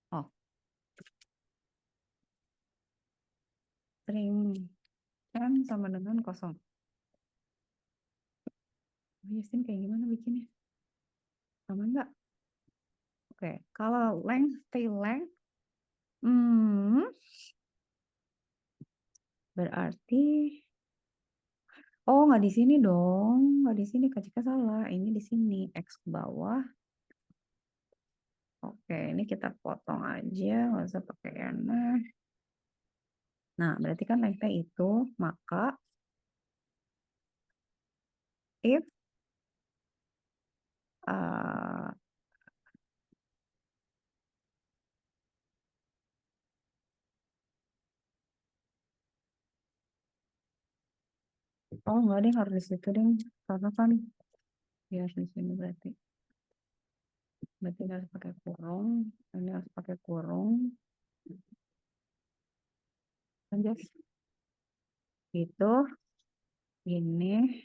Oh, string n sama dengan 0. Yasin kayak gimana bikinnya? Sama enggak? Oke, kalau length, tail length, berarti, oh nggak di sini dong, nggak di sini, Kak Cika salah. Ini di sini, X ke bawah. Oke, ini kita potong aja, nggak usah pakai aneh. Nah, berarti kan length itu, maka if uh, oh nggak deh, harus di situ deh, karena kan ya di sini berarti harus pakai kurung, ini harus pakai kurung, lanjut itu ini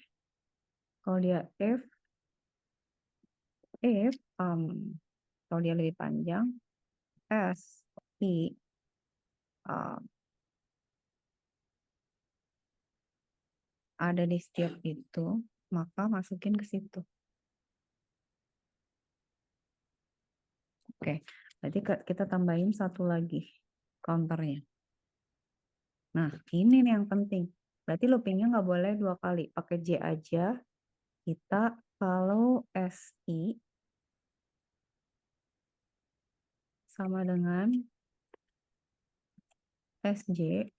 kalau dia if kalau dia lebih panjang s i ada di setiap itu, maka masukin ke situ. Oke, berarti kita tambahin satu lagi counternya. Nah, ini nih yang penting. Berarti loopingnya nggak boleh 2 kali. Pakai J aja. Kita kalau SI sama dengan SJ.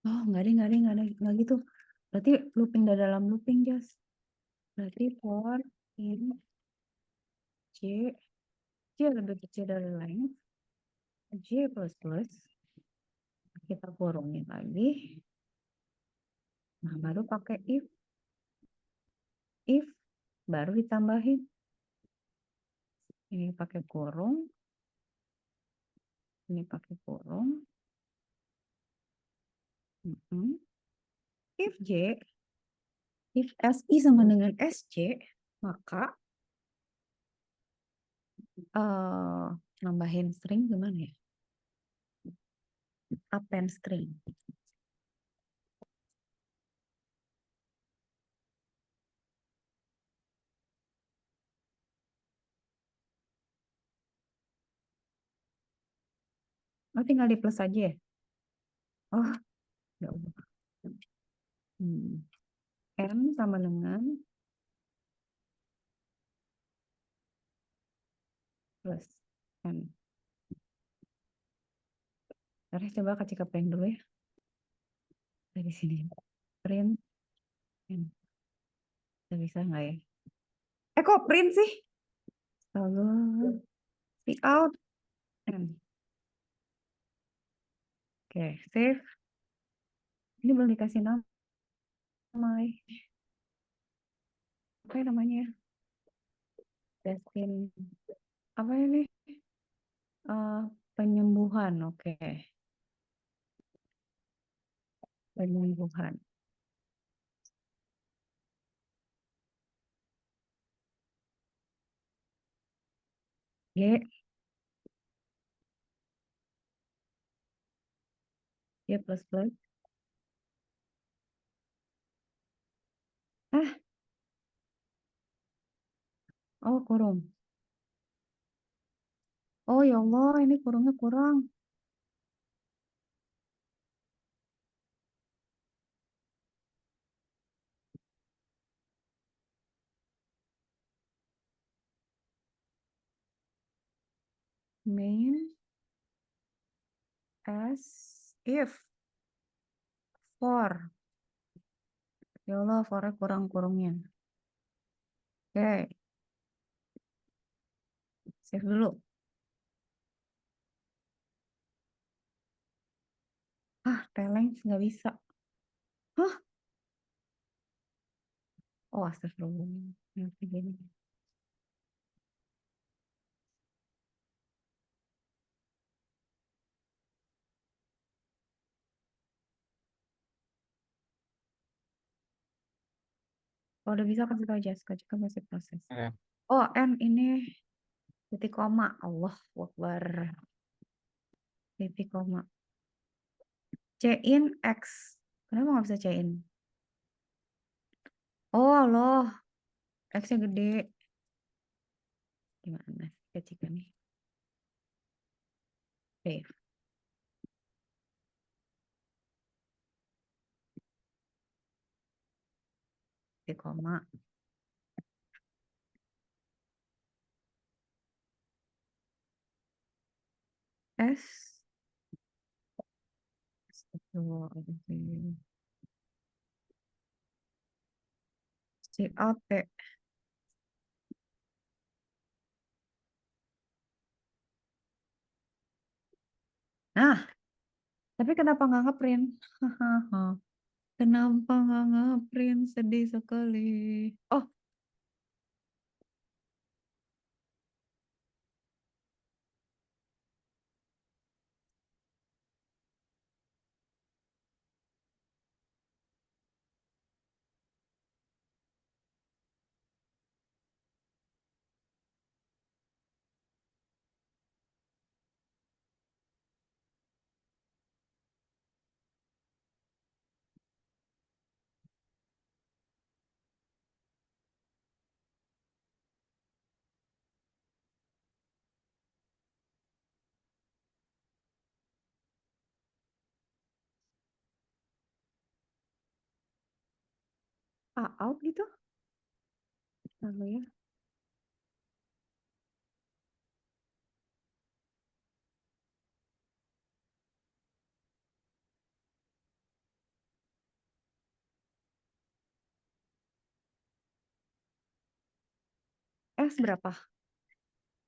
Oh, nggak gitu. Berarti looping dari dalam looping, Jas. Berarti for in J, J lebih kecil dari length, J plus plus, kita kurungin lagi. Nah, baru pakai if, baru ditambahin. Ini pakai kurung, ini pakai kurung. If J, if SI sama dengan SJ, maka nambahin string gimana ya? Append string. Oh, tinggal di plus aja ya? Oh, ya Allah. N sama dengan plus N. Ntar coba kasih ke print dulu ya. Dari sini. Print N. Bisa nggak ya? Kok print sih? Lalu see out N. Oke, save. Ini belum dikasih nama. Apa namanya? Destin. Apa ini? Penyembuhan. Oke. Penyembuhan. G. G plus plus. Oh, kurung. Oh, ya Allah, ini kurungnya kurang. Main as if for. Ya Allah, for kurang kurungnya. Oke, save dulu. Ah, teleng nggak bisa. Hah? Oh, astagfirullah. Ya, begini. Oh, udah bisa kasih tahu Jessica juga masih proses. Oke. Oh, N ini titik koma. Allah Akbar. Titik koma. C-in X. Kenapa nggak bisa C-in? Oh, Allah. X-nya gede. Gimana sih kecilnya nih? Save. Titik koma. S. Astagfirullahaladzim. C-O-T. Nah, tapi kenapa nggak ngeprint? Hahaha. Kenapa nggak ngeprint? Sedih sekali. Oh, out gitu. Lalu ya. S berapa?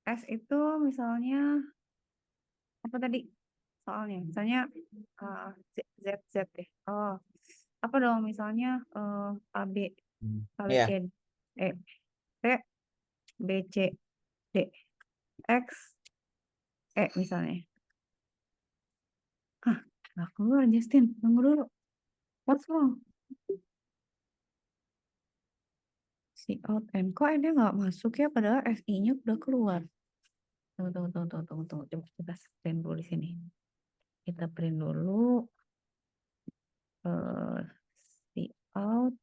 S itu misalnya apa tadi soalnya? Misalnya Z Z deh. Oh, apa dong? Misalnya AB kali C Iya. E T B C D X E misalnya. Hah, nggak keluar Justin. Tunggu dulu. What's wrong? Si out and kok ini nggak masuk ya? Padahal SI-nya udah keluar. Tunggu, tunggu, tunggu, tunggu, tunggu, tunggu. Coba kita print dulu di sini. Kita print dulu. eh si out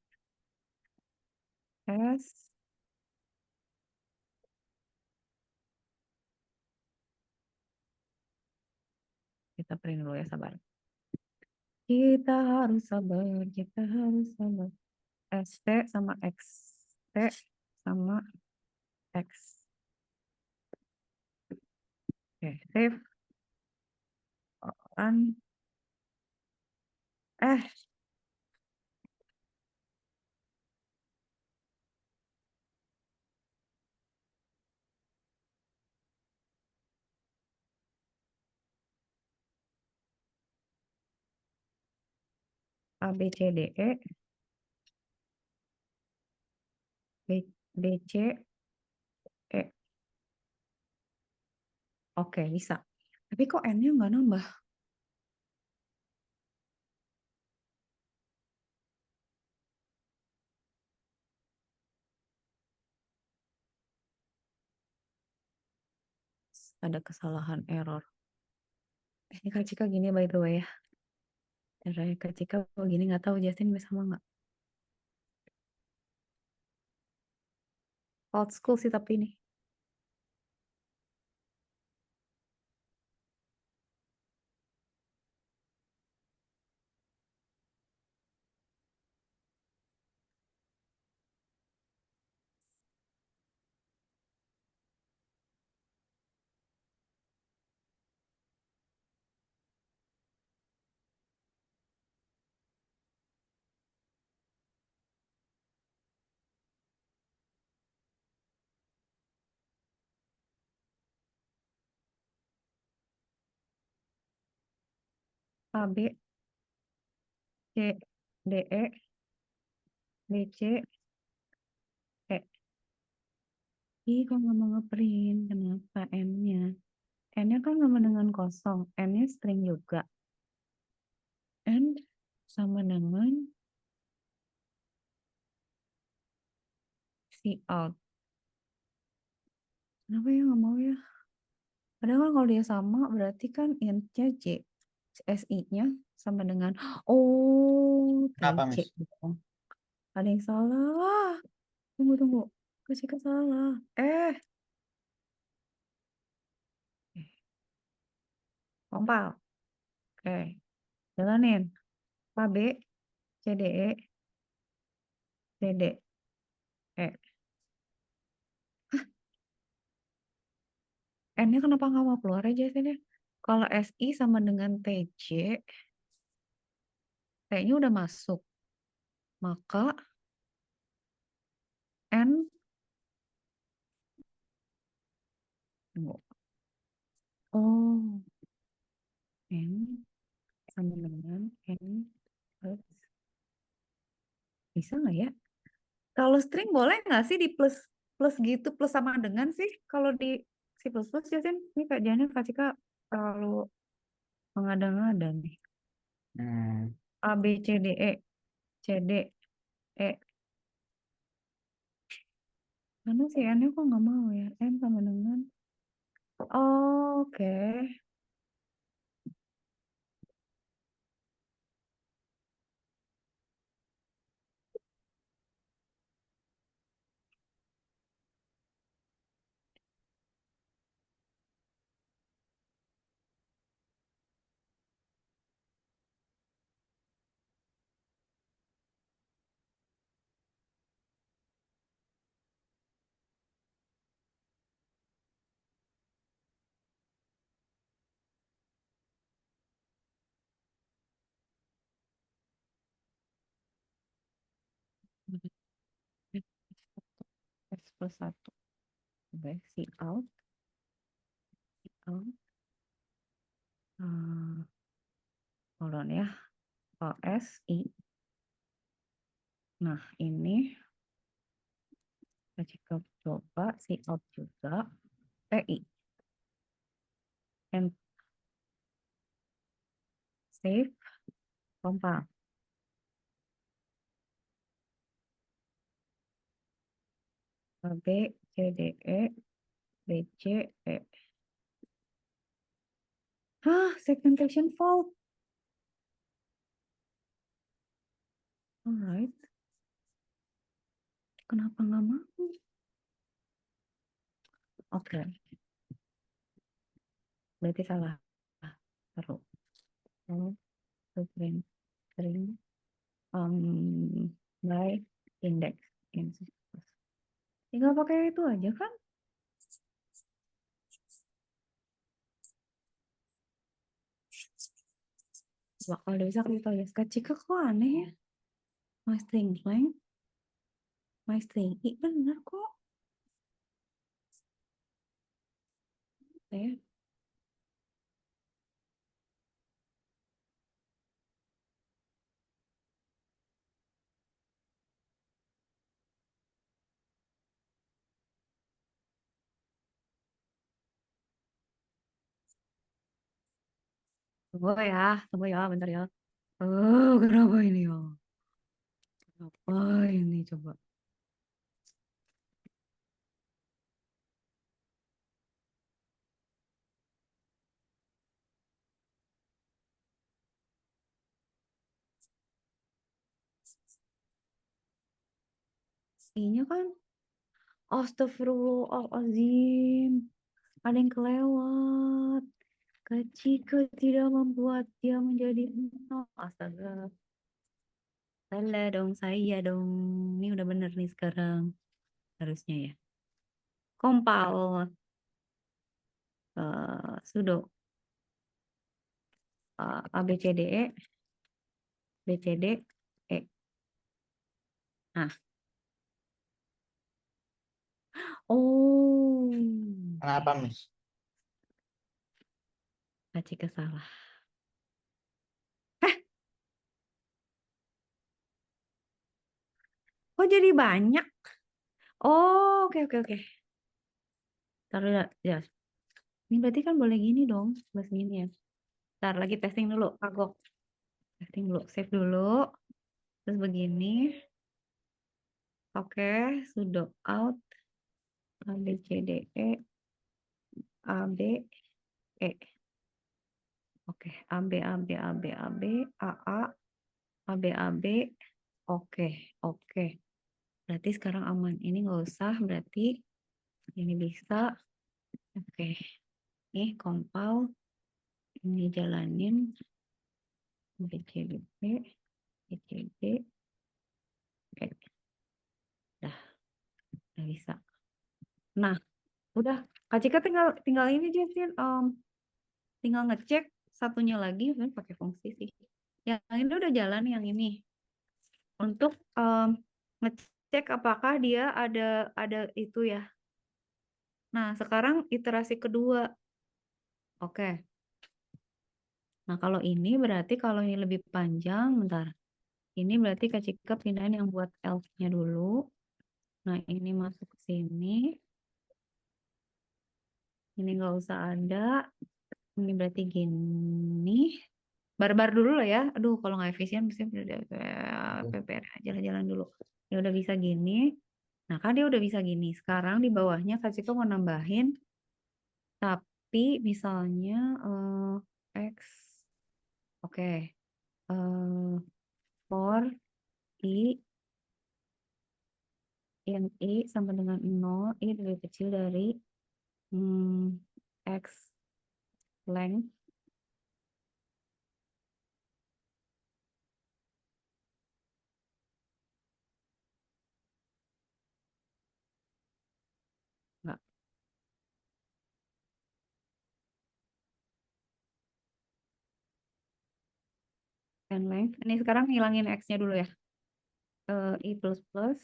S. Kita print dulu ya, sabar. Kita harus sabar, kita harus sabar. ST sama X. T sama X. Oke, save. Run. Eh, A, B, C, D, E. B, B, C, E. Oke, bisa. Tapi kok N-nya nggak nambah? Ada kesalahan error. Ini Kak Cika gini by the way ya. Errornya Kak Cika begini nggak tahu Justin bisa sama nggak? Old school sih tapi ini. A, B, C, D, E, B, C, E. Ih, kok nggak mau ngeprint? Kenapa N-nya? N-nya kan sama dengan kosong. N-nya string juga. N sama dengan C out. Kenapa ya nggak mau ya? Padahal kan kalau dia sama berarti kan int-nya J. SI-nya sama dengan oh Kenapa, TC Miss? gitu. Ada yang salah. Tunggu tunggu. Kasih ke salah. Kompal. Oke. Jalanin. A B C D E C D E. N-nya kenapa nggak mau keluar aja sini? Kalau SI sama dengan TC, T-nya udah masuk. Maka N, tunggu. Oh, N sama dengan N plus. Bisa nggak ya? Kalau string boleh nggak sih di plus plus gitu plus sama dengan sih? Kalau di C++ ya Sin, ini Kak Jana Kak Cika terlalu mengada-ngada nih. Hmm. A B C D E C D E. Mana sih N-nya kok nggak mau ya? N sama dengan. Oke. S plus 1. Oke, C out. C out. Hold on ya. OS I. Nah, ini kita coba C out juga. I. And save. Kompa. B, C, D, E, B, C, E. Hah, segmentation fault. Alright. Kenapa nggak mau? Oke, berarti salah. Taruh. Taruh. Print. Print. By index. Tinggal pakai itu aja kan? Wah, kalau udah bisa kita ya. Kak kok aneh ya? My string length. My string I bener kok. Ya. Tunggu ya, bentar ya. Kenapa ini ya? Kenapa ini coba? I-nya kan? Astagfirullahaladzim. Ada yang kelewat. Ketika tidak membuat dia menjadi 0. Astaga. Salah dong, saya dong. Ini udah bener nih sekarang. Harusnya ya. Compile. Sudo. ABCDE. BCD. E. Nah. Oh. Kenapa, Miss? Ketika salah. Kok jadi banyak? Oh, oke, oke, oke. Taruh ya. Ini berarti kan boleh gini dong. Bahas gini ya. Ntar lagi testing dulu. Kagok. Testing dulu. Save dulu. Terus begini. Oke. Sudo out. A, B, C, D, E. A, B, E. Oke. A, B, A, B, A, B, A, B. A, A. A, B, A, B. Oke. Oke. Berarti sekarang aman. Ini nggak usah. Berarti ini bisa. Oke. Nih compile. Ini jalanin. B, C, D, E. B, C, D, E. Udah bisa. Nah, udah. Kak Cika tinggal ini dia sih, tinggal ngecek satunya lagi, kan pakai fungsi sih. Yang ini udah jalan, yang ini untuk ngecek apakah dia ada itu ya. Nah, sekarang iterasi kedua. Oke. Nah, kalau ini berarti kalau ini lebih panjang, bentar. Ini berarti Kak Cika pindahin yang buat else-nya dulu. Nah, ini masuk ke sini. Ini nggak usah ada. Ini berarti gini. Barbar dulu lah ya. Aduh, kalau nggak efisien mesti PPR jalan-jalan dulu. Ya udah bisa gini. Nah, kan dia udah bisa gini. Sekarang di bawahnya Kak Cika mau nambahin. Tapi misalnya X. Oke. For I. Yang I sama dengan 0. I lebih kecil dari X length. Enggak. And length. Ini sekarang hilangin X-nya dulu ya. I plus plus.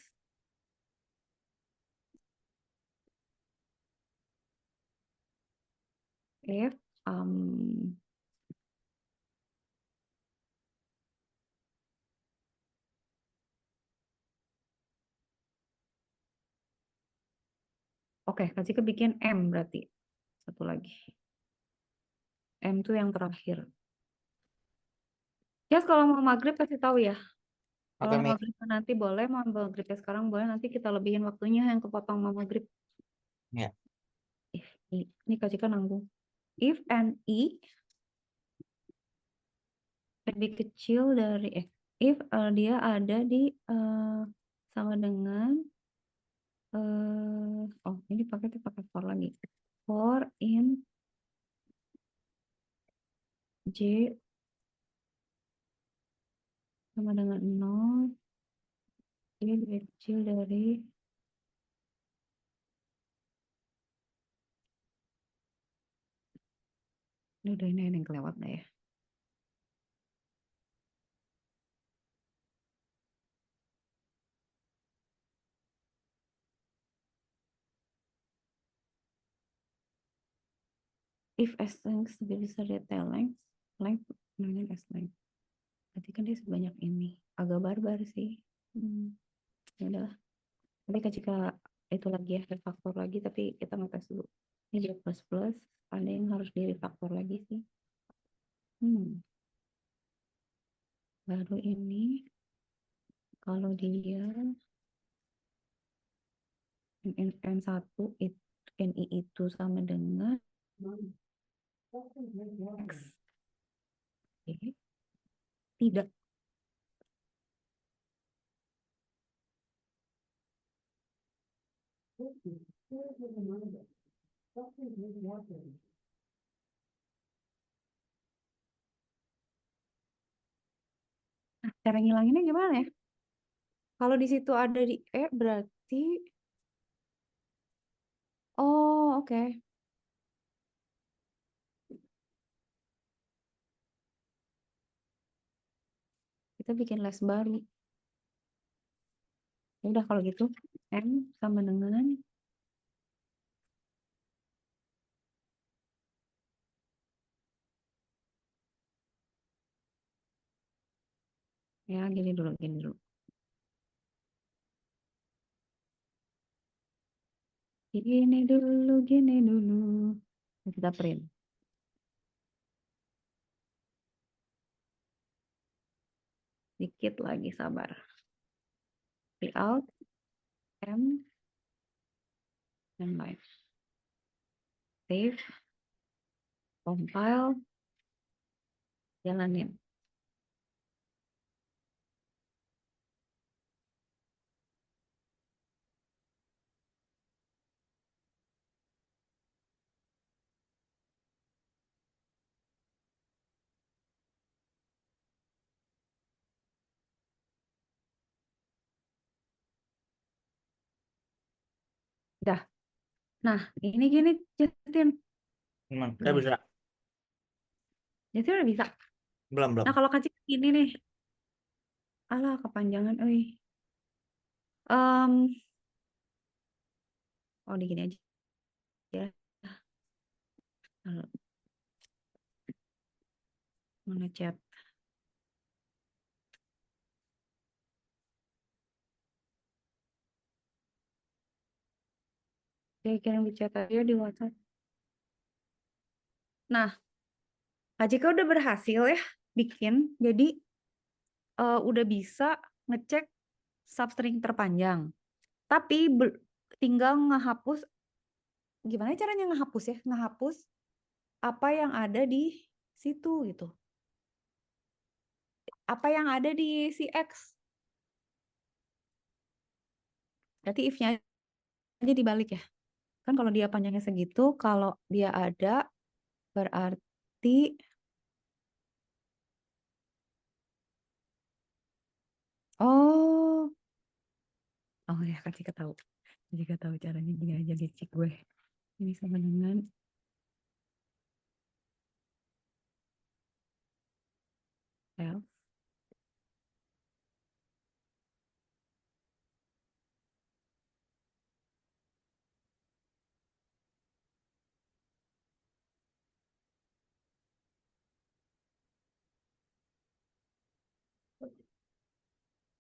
If oke, kasih bikin M berarti. Satu lagi. M tuh yang terakhir. Ya, kalau mau maghrib kasih tahu ya. Kalau Oke, mau Miss. maghrib nanti boleh, mau maghribnya sekarang boleh, nanti kita lebihin waktunya yang kepotong mau maghrib. Ya. If I. Ini kasih kan nanggung. If and I lebih kecil dari if dia ada di sama dengan oh ini pakai for lagi. For in J sama dengan 0, ini lebih kecil dari ini udah ini yang kelewat lah ya. If S length lebih besar dari tail length, length dengan S length. Berarti kan dia sebanyak ini. Agak barbar sih. Ya udahlah. Tapi jika itu lagi ya, refaktor lagi, tapi kita ngetes dulu. Ini dia plus plus, ada yang harus di refaktor lagi sih. Baru ini, kalau dia N1, NI itu sama dengan X. Tidak. Nah, cara ngilanginnya gimana ya? Kalau di situ ada di E berarti oh oke. Kita bikin les baru. Ya udah kalau gitu M sama dengan ya gini dulu, gini dulu. Gini dulu, gini dulu. Nah, kita print. Dikit lagi sabar. Layout M dan live. Save, compile, jalanin. Udah. Nah, ini gini Justin. Gimana? Saya Belum. bisa. Justin udah bisa. Belum, belum. Nah, kalau kacik ini nih. Alah, kepanjangan. Em, oh, di gini aja. Ya. Mana chat? Saya kirim di chat aja di WhatsApp. Nah, Kak Jika udah berhasil ya bikin. Jadi udah bisa ngecek substring terpanjang. Tapi tinggal ngehapus. Gimana caranya ngehapus ya? Ngehapus apa yang ada di situ gitu. Apa yang ada di si X. Berarti if-nya aja dibalik ya. Kan kalau dia panjangnya segitu, kalau dia ada berarti oh oh ya Kak Cika tahu. Jika tahu caranya gini aja dicek gue. Ini sama dengan L.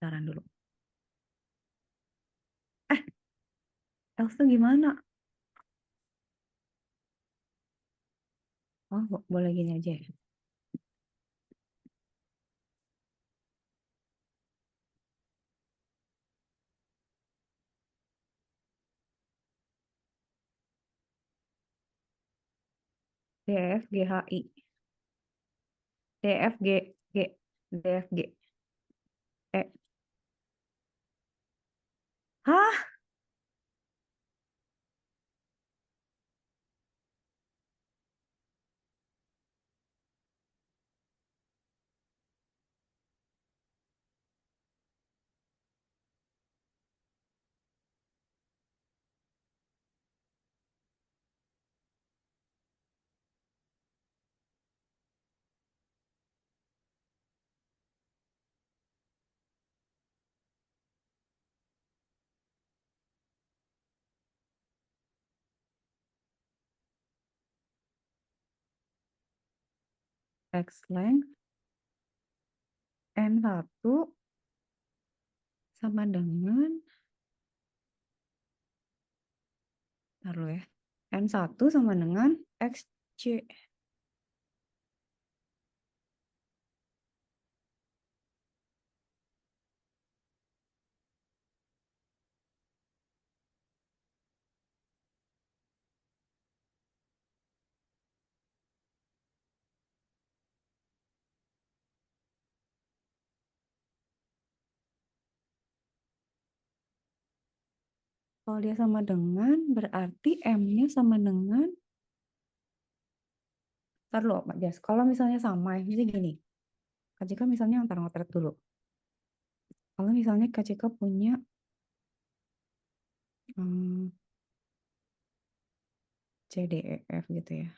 Saran dulu. L tuh gimana? Oh, boleh gini aja ya. DF GHI. DF G DF G E. Hah? X length N1 sama dengan taruh ya. N1 sama dengan XC. Kalau dia sama dengan, berarti M-nya sama dengan, ntar dulu Pak Jas. Kalau misalnya sama, jadi gini. Kak Cika misalnya antar ngotret dulu. Kalau misalnya Kak Cika punya hmm, C, D, E, F gitu ya.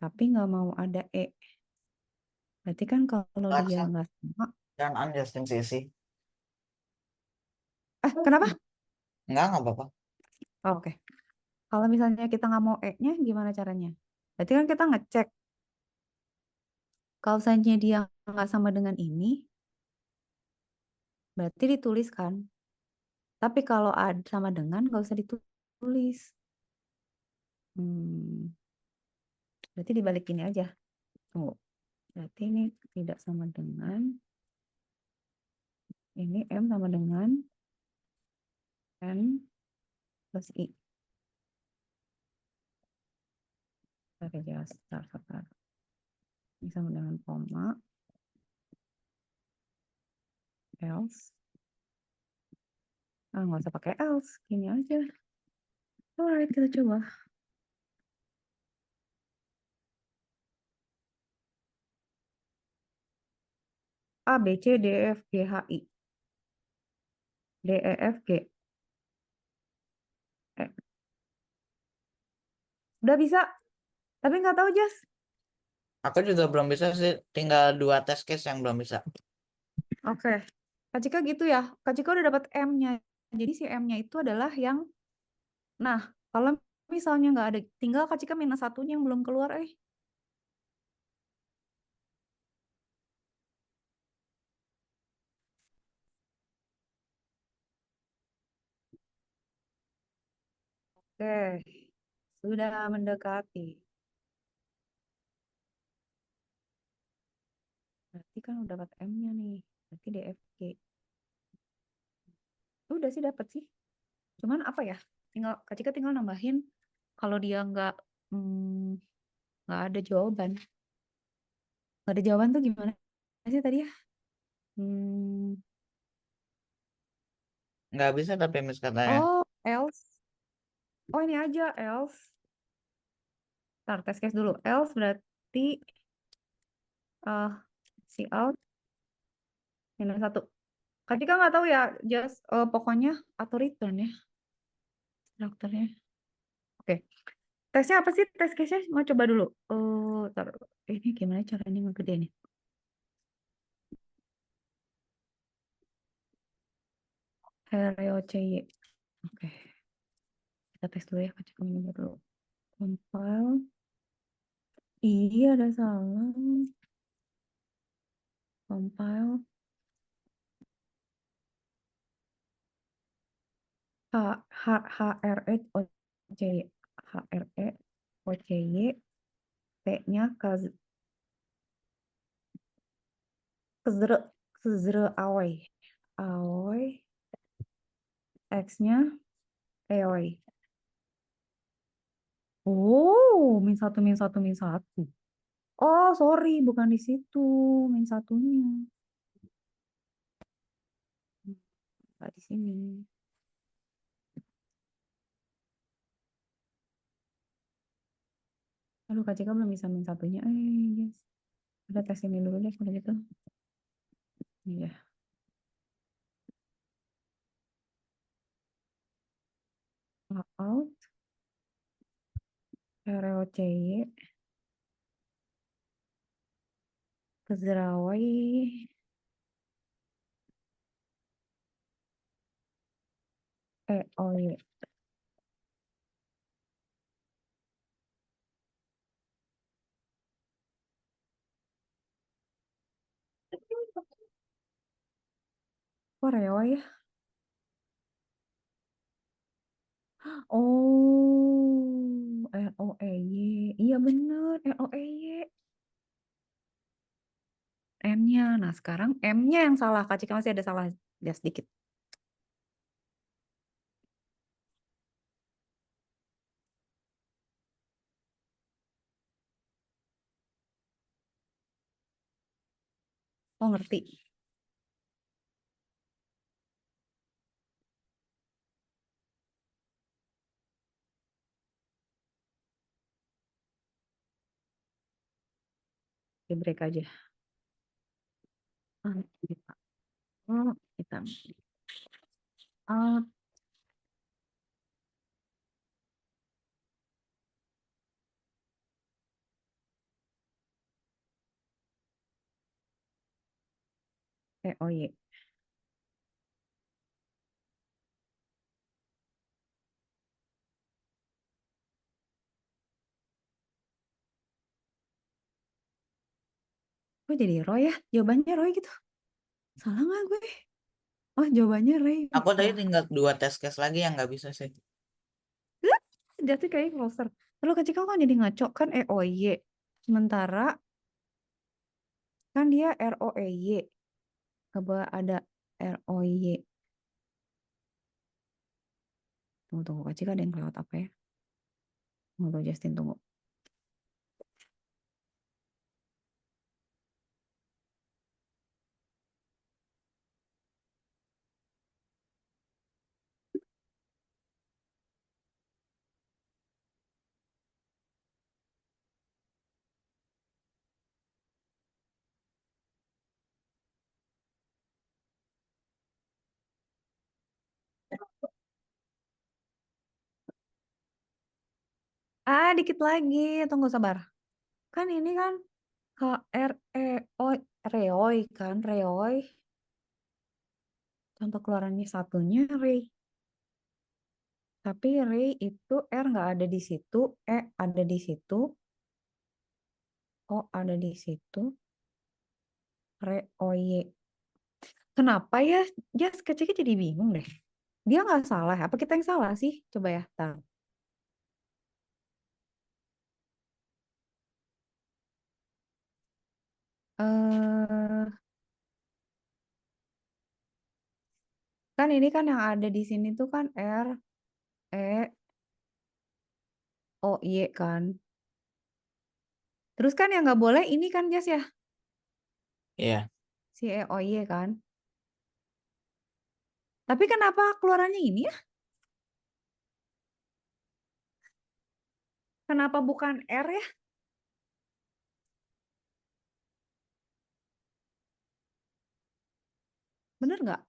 Tapi nggak mau ada E. Berarti kan kalau dia nggak sama, Dan understand sih. kenapa? Enggak apa-apa. Oh, oke. Kalau misalnya kita nggak mau E-nya, gimana caranya? Berarti kan kita ngecek. Kalau misalnya dia nggak sama dengan ini, berarti ditulis kan. Tapi kalau ada sama dengan, nggak usah ditulis. Hmm, berarti dibalik ini aja. Tunggu. Berarti ini tidak sama dengan, ini M sama dengan N plus I. Oke, jelas. Sebentar. Ini sama dengan koma, else. Ah, nggak usah pakai else. Gini aja. Alright, kita coba. A, B, C, D, E, F, G, H, I. D, E, F, G. Eh, udah bisa, tapi nggak tahu Jas. Aku juga belum bisa sih, tinggal 2 test case yang belum bisa. Oke. Kak Cika gitu ya. Kak Cika udah dapat M-nya. Jadi si M-nya itu adalah yang, nah, kalau misalnya nggak ada, tinggal Kak Cika minus satunya yang belum keluar, Oke, sudah mendekati. Berarti kan udah dapat M-nya nih. Berarti DFG. Udah sih dapat sih. Cuman apa ya? Tinggal Kak Cika tinggal nambahin kalau dia hmm, nggak ada jawaban. Nggak ada jawaban tuh gimana sih tadi ya? Hmm, Nggak bisa tapi miss katanya. oh, else. Oh, ini aja else. Ntar tes case dulu. Else berarti eh si out minus satu. Kak Cika nggak tahu ya, just pokoknya atau return ya strukturnya. Oke. Tesnya apa sih? Tes case-nya mau coba dulu. Ini gimana caranya ngegede nih? REOCY. Oke, kita tes dulu ya. Cek nomor dulu. Compile. Iya, ada salah. Compile. H, HRE OCY. HRE OCY. T-nya kezre. Kezre aoy. Aoy. X-nya eoy. Oh, min satu, min satu, min satu. Oh, sorry, bukan di situ. Min satunya. Nggak di sini. Aduh, Kak Cika belum bisa min satunya. Yes. Udah tes ini dulu deh kalau gitu. Iya. Out. ROCY. Kezerawai. EOY. Kok Rewa ya? Oh, ROEY. Iya bener, ROEY. M-nya. Nah, sekarang M-nya yang salah. Kak Cika masih ada salah ya sedikit. Oh, ngerti. Di break aja. Kita. Oh, kita. Ah, oh iya. Kok jadi Roy ya? Jawabannya Roy gitu. Salah nggak gue? Oh, jawabannya Ray. Aku tadi Salah. tinggal 2 test case lagi yang nggak bisa sih. Jadi kayak closer. Lalu kecil kan jadi ngaco kan EOY. Sementara kan dia ROEY. Coba ada ROY. Tunggu, kecil ada yang lewat apa ya? Tunggu, Justin, tunggu. Dikit lagi. Tunggu, sabar. Kan ini kan KREO Reoy kan, Reoy. Contoh keluarannya satunya Ray. Tapi Ray itu R nggak ada di situ, ada di situ, O ada di situ, Reoy. Kenapa ya? Kecilnya jadi bingung deh. Dia nggak salah, apa kita yang salah sih? Coba ya, tar. Eh, kan ini kan yang ada di sini tuh kan R, E, O, Y kan. Terus kan yang nggak boleh ini kan Jas ya, Iya. si E, O, Y kan. Tapi kenapa keluarannya ini ya? Kenapa bukan R ya? Bener nggak?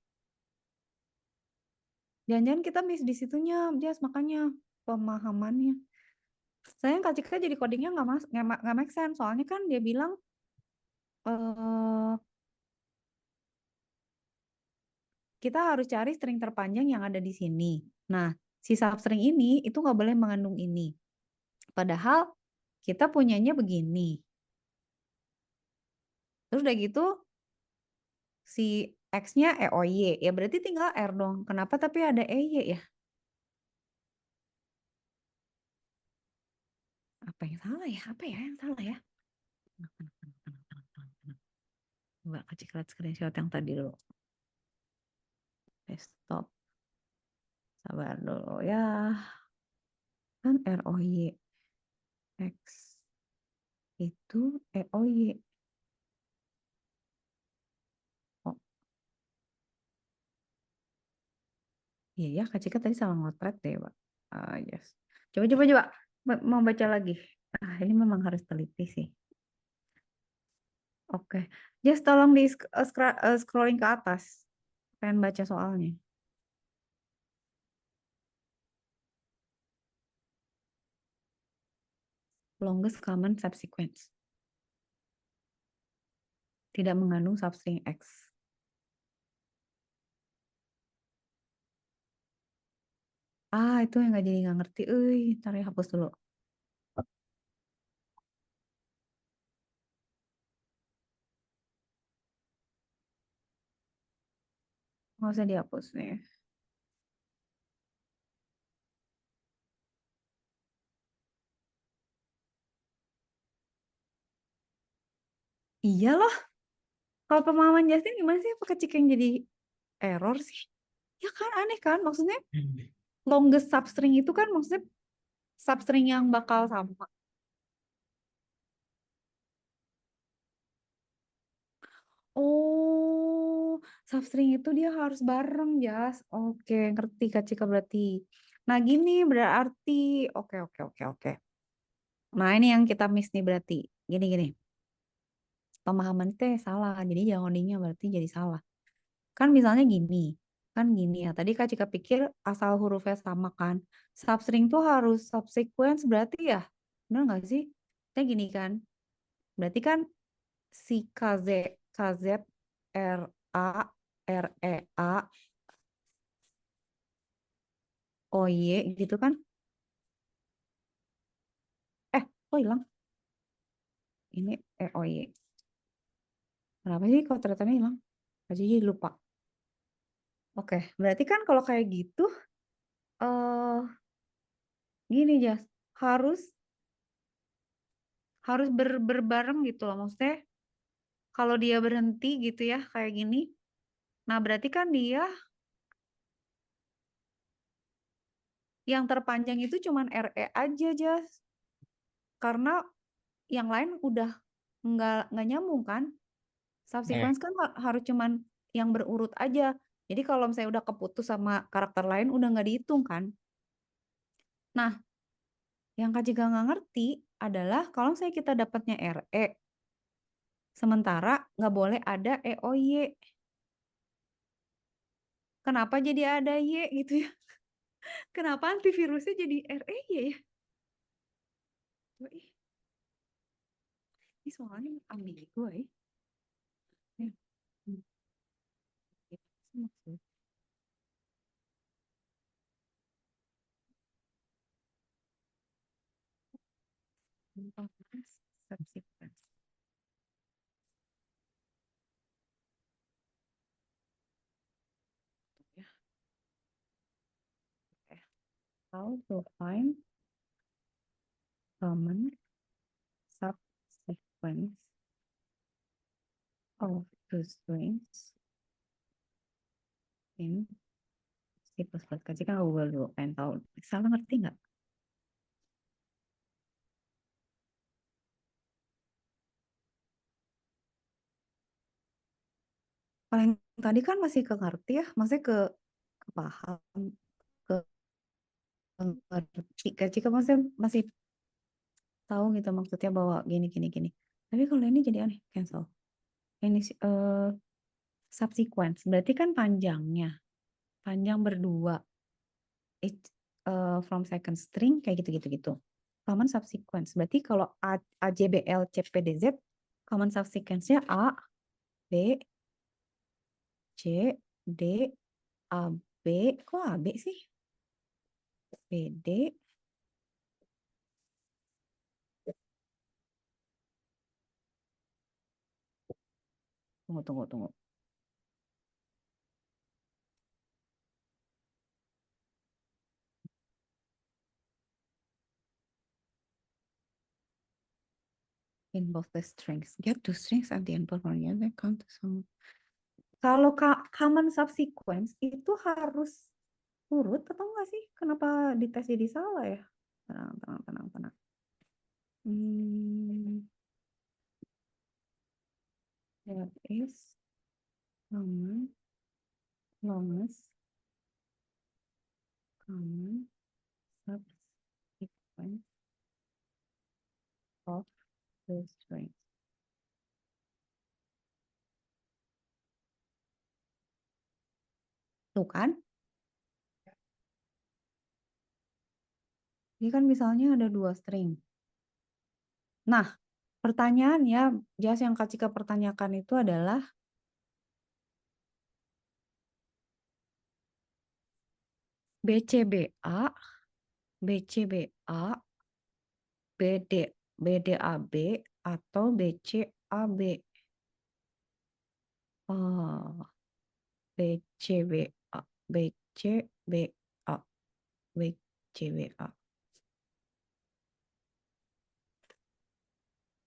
Jangan-jangan kita miss di situnya, Jas, makanya pemahamannya. Sayang Kak Cika jadi codingnya nggak make sense. Soalnya kan dia bilang eh kita harus cari string terpanjang yang ada di sini. Nah, si substring ini itu nggak boleh mengandung ini. Padahal kita punyanya begini. Terus udah gitu si X-nya EOY. Ya berarti tinggal R dong. Kenapa tapi ada EY ya? Apa yang salah ya? Apa ya yang salah ya? Coba kecil screenshot yang tadi dulu. Stop. Sabar dulu ya. Kan ROY. X itu EOY. Oh, iya ya, Kak Cika tadi salah ngotret deh, Pak. Yes. Coba. Mau baca lagi. Ini memang harus teliti sih. Oke. Just tolong di scrolling ke atas. Pengen baca soalnya. Longest common subsequence. Tidak mengandung substring X. Itu yang nggak jadi nggak ngerti. Ntar ya hapus dulu. Nggak usah dihapus nih. Iya loh. Kalau pemahaman Justin gimana sih? Apa kecik yang jadi error sih? Ya kan aneh kan? Maksudnya longest substring itu kan maksudnya substring yang bakal sama. Oh, substring itu dia harus bareng, Jas. Oke, ngerti Kak Cika berarti. Nah, gini berarti. Oke. Nah, ini yang kita miss nih berarti. Gini. pemahaman teh salah. Jadi jawabannya berarti jadi salah. Kan misalnya gini. Kan gini ya. Tadi Kak Cika pikir asal hurufnya sama kan. Substring tuh harus subsequence berarti ya. Benar nggak sih? Kayak gini kan. Berarti kan si KZ, KZ, RA, REA, OY gitu kan. Kok hilang? Ini OY. Kenapa sih kok ternyata hilang? Aja jadi lupa. Oke, berarti kan kalau kayak gitu, eh gini Jas, harus harus berbareng gitu loh. Maksudnya kalau dia berhenti gitu ya kayak gini, nah berarti kan dia yang terpanjang itu cuman RE aja Jas, karena yang lain udah nggak nyambung kan. Ya. Subsequence kan harus cuman yang berurut aja. Jadi kalau misalnya udah keputus sama karakter lain udah nggak dihitung kan. Nah, yang Kak Jika nggak ngerti adalah kalau misalnya kita dapatnya RE, sementara nggak boleh ada EOY. Kenapa jadi ada Y gitu ya? Kenapa antivirusnya jadi REY ya? Ih, ini soalnya ambigu ya. Ya, hmm, gitu sih maksudnya. Subsequence, subsequence. Ya, oke. How to find common subsequence of two strings in C++. Kasih kan Google dulu, pengen tahu. Salah ngerti nggak? Paling tadi kan masih ke ngerti ya, masih ke paham, ke ngerti. Kasih kan masih tahu gitu maksudnya bahwa gini gini gini. Tapi kalau ini jadi aneh, cancel. Ini subsequence, berarti kan panjang berdua. From second string kayak gitu gitu. Common subsequence. Berarti kalau AJBL CPDZ, common subsequence-nya A, B, C, D, AB. Kok AB sih? BD. Tunggu. In both the strings. Get two strings at the end performance. They count some. Kalau common subsequence itu harus urut atau enggak sih? Kenapa dites jadi salah ya? Tenang. What is common longest common subsequence of the strings? Tuh kan? Ini kan misalnya ada dua string. Nah, pertanyaannya, Jas yang Kak Cika pertanyakan itu adalah BCBA, BCBA, BDAB, atau BCAB. Oh, BCBA, BCBA, BCBA.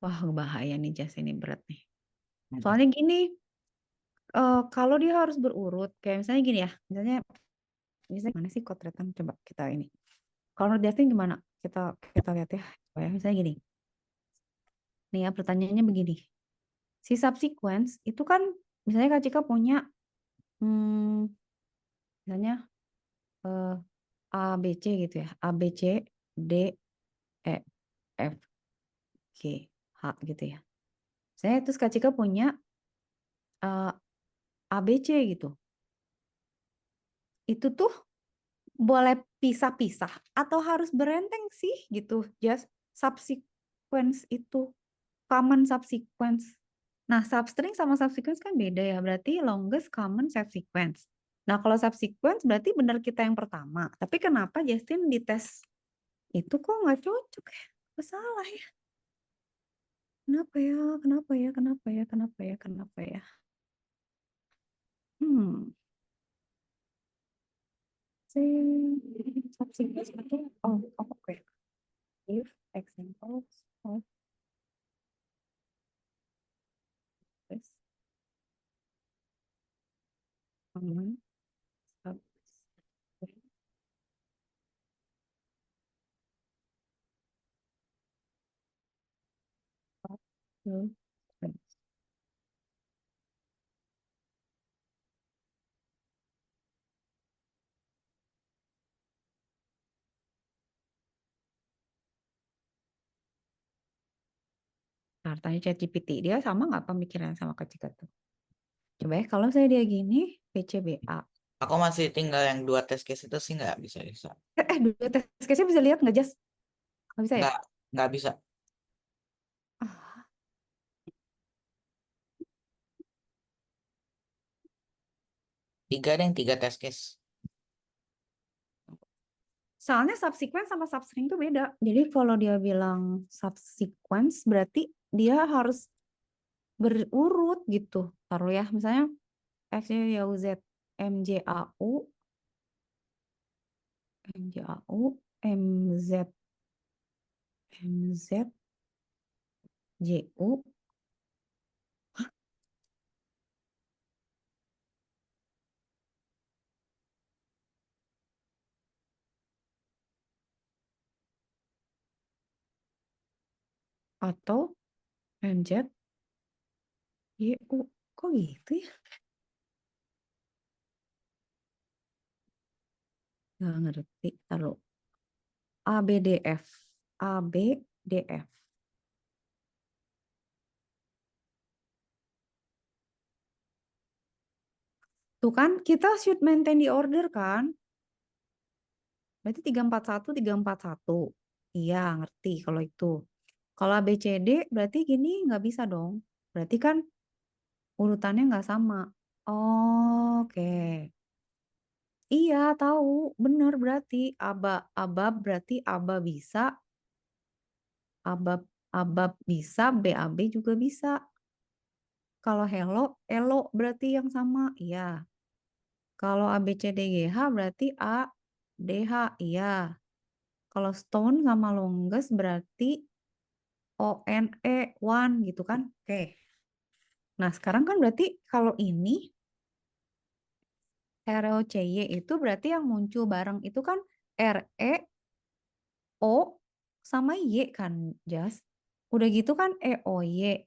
Wah, bahaya nih Jas, ini berat nih. Soalnya gini, kalau dia harus berurut, kayak misalnya gini ya, misalnya mana sih kotretan, coba kita ini. Kalau Justin gimana? Kita lihat ya. Coba ya, misalnya gini. Nih ya, pertanyaannya begini. Si subsequence itu kan, misalnya Kak Cika punya, misalnya eh, A, B, C gitu ya. A, B, C, D, E, F, G, H gitu ya. Saya terus Kak Cika punya ABC gitu. Itu tuh boleh pisah-pisah atau harus berenteng sih gitu. Just subsequence itu common subsequence. Nah, substring sama subsequence kan beda ya. Berarti longest common subsequence. Nah, kalau subsequence berarti benar kita yang pertama. Tapi kenapa Justin di tes itu kok nggak cocok ya? Kok salah ya? Kenapa ya? Kenapa ya? Kenapa ya? Kenapa ya? Kenapa ya? Hmm. Subsequence berarti oke. Give examples of this common subsequence. Nah, tanya ChatGPT, dia sama nggak pemikiran sama Kak tuh? Coba ya, kalau saya dia gini, PCBA. Aku masih tinggal yang 2 test case itu sih nggak bisa. Dua tes case-nya bisa lihat nggak, Jas? Nggak bisa ya? Nggak, nggak bisa. Ah, Yang 3 test case. soalnya subsequence sama substring itu beda. Jadi kalau dia bilang subsequence, berarti dia harus berurut gitu. Taruh ya, misalnya X, Y, Z, M, J, A, U, M, J, A, U, M, Z, M, Z, J, U, atau M, Z, Y, U. Kok gitu ya? Nggak ngerti. Taruh. A, B, D, F. A, B, D, F. Tuh kan, kita should maintain the order kan? Berarti 341, 341. Iya, ngerti kalau itu. Kalau A, B, C, D, berarti gini nggak bisa dong. Berarti kan urutannya nggak sama. Oke. Iya, tahu. Benar berarti. Abab berarti aba bisa. Abab bisa, BAB juga bisa. Kalau hello, elo berarti yang sama. Iya. Kalau A, B, C, D, G, H berarti A, D, H. Iya. Kalau stone sama longest berarti ONE, one gitu kan. Oke. Nah, sekarang kan berarti kalau ini ROCY itu berarti yang muncul bareng itu kan RE, O, sama Y kan, Jas. Udah gitu kan EOY.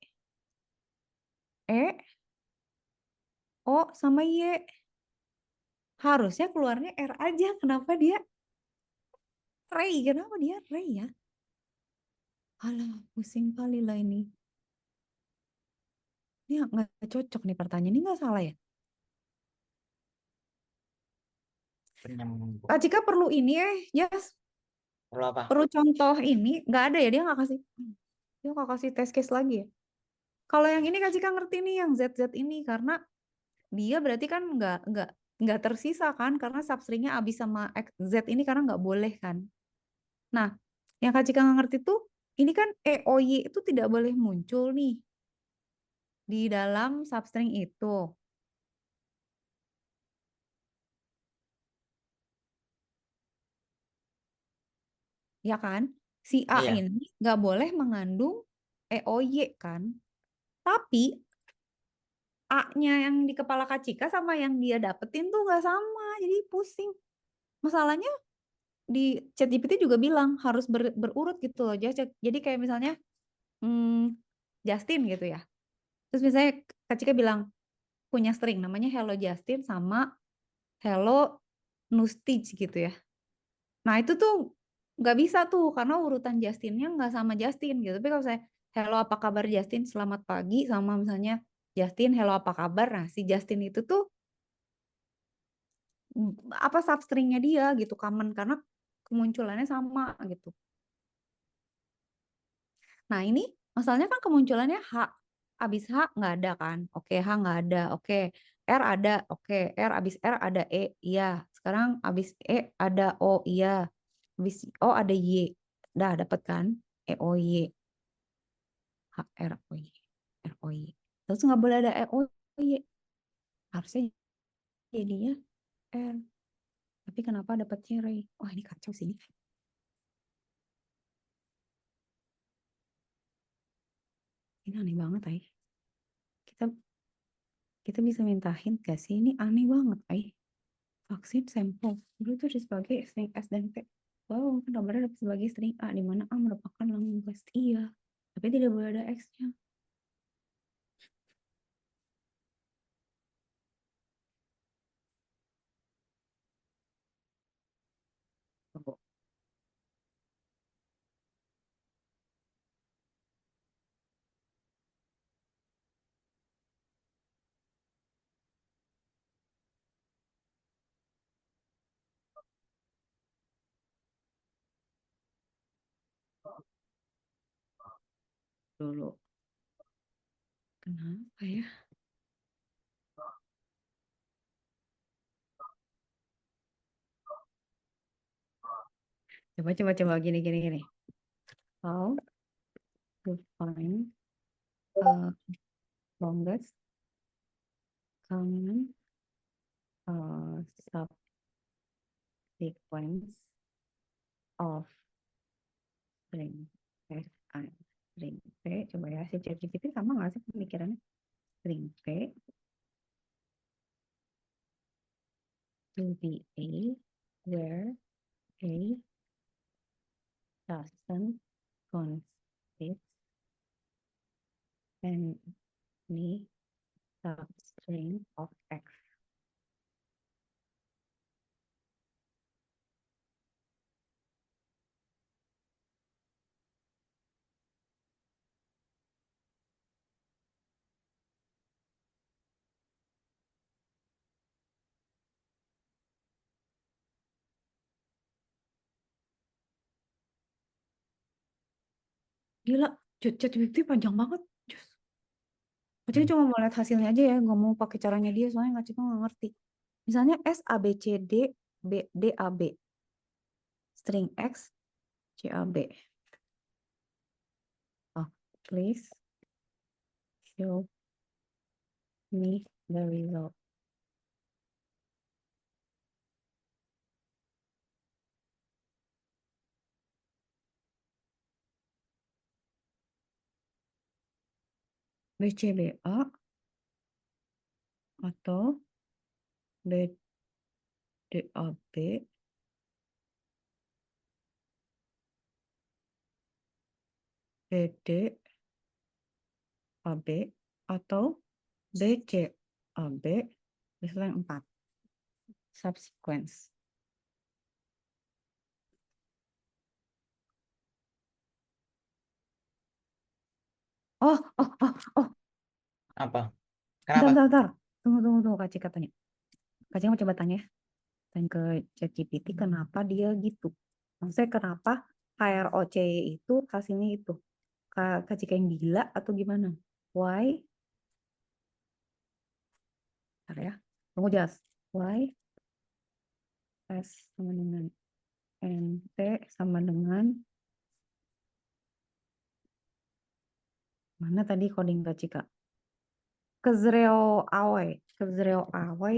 E, O, sama Y. Harusnya keluarnya R aja. Kenapa dia Ray? Kenapa dia Ray ya? Alah, pusing kali lah ini. Ini nggak cocok nih pertanyaan. Ini nggak salah ya? Penyambung. Kak Cika perlu ini Jas. Perlu apa? Perlu contoh ini. Nggak ada ya? Dia nggak kasih test case lagi ya? Kalau yang ini Kak Cika ngerti nih yang ZZ ini karena dia berarti kan nggak tersisa kan karena substringnya abis sama Z ini karena nggak boleh kan. Nah, yang Kak Cika nggak ngerti tuh ini kan EOY itu tidak boleh muncul nih di dalam substring itu. Ya kan? Si A Iya, ini nggak boleh mengandung EOY kan? Tapi A-nya yang di kepala Kak Cika sama yang dia dapetin tuh nggak sama. Jadi pusing. Masalahnya di ChatGPT juga bilang harus berurut gitu loh. Jadi kayak misalnya Justin gitu ya. Terus misalnya Kak Cika bilang punya string namanya Hello Justin sama Hello Nustich gitu ya. Nah itu tuh nggak bisa tuh karena urutan Justinnya nggak sama Justin gitu. Tapi kalau saya hello apa kabar Justin, selamat pagi, sama misalnya Justin, hello apa kabar. Nah, si Justin itu tuh apa substringnya dia gitu, common karena kemunculannya sama gitu. Nah, ini masalahnya kan kemunculannya H. Abis H nggak ada kan? Oke, H nggak ada. Oke, R ada. Oke, R abis R ada E. Iya. Sekarang abis E ada O. Iya. Abis O ada Y. Dah dapat kan? E O Y. H R O Y. R O Y. Terus nggak boleh ada E O Y. Harusnya jadinya R. Tapi kenapa dapatnya Ray? Wah, ini kacau sih ini. Ini aneh banget, Ay. Kita kita bisa minta hint gak sih? Ini aneh banget, Ay. Vaksin sampel dulu itu sebagai string S dan P. Wow, kan gambarnya dapat sebagai string A, di mana A merupakan lambung pasti iya. Tapi tidak boleh ada X-nya. Tunggu dulu. Kenapa ya? Coba gini gini gini. How to find longest common subsequence of string S I string P. Coba ya, si ChatGPT sama nggak sih pemikirannya? String P to be A where A doesn't consist any substring of X. Gila, ChatGPT panjang banget. Jus. Acing cuma mau lihat hasilnya aja ya, nggak mau pakai caranya dia, soalnya nggak cuma nggak ngerti. Misalnya S A B C D B D A B string X C A B. Oh, please show me the result. B C B A atau B D A B B D A B atau B C A B. Misalnya 4 subsequence. Oh, Apa? bentar, Kenapa? bentar, bentar. Tunggu, Kak Cika tanya. Kak Cika mau coba tanya ya. Tanya ke ChatGPT kenapa dia gitu. Maksudnya kenapa HROC itu hasilnya itu. Kak Cika yang gila atau gimana? Why? Bentar ya. Tunggu jelas. Why S sama dengan NT sama dengan mana tadi coding Kak Cika? Kezreo Awe. Kezreo Awe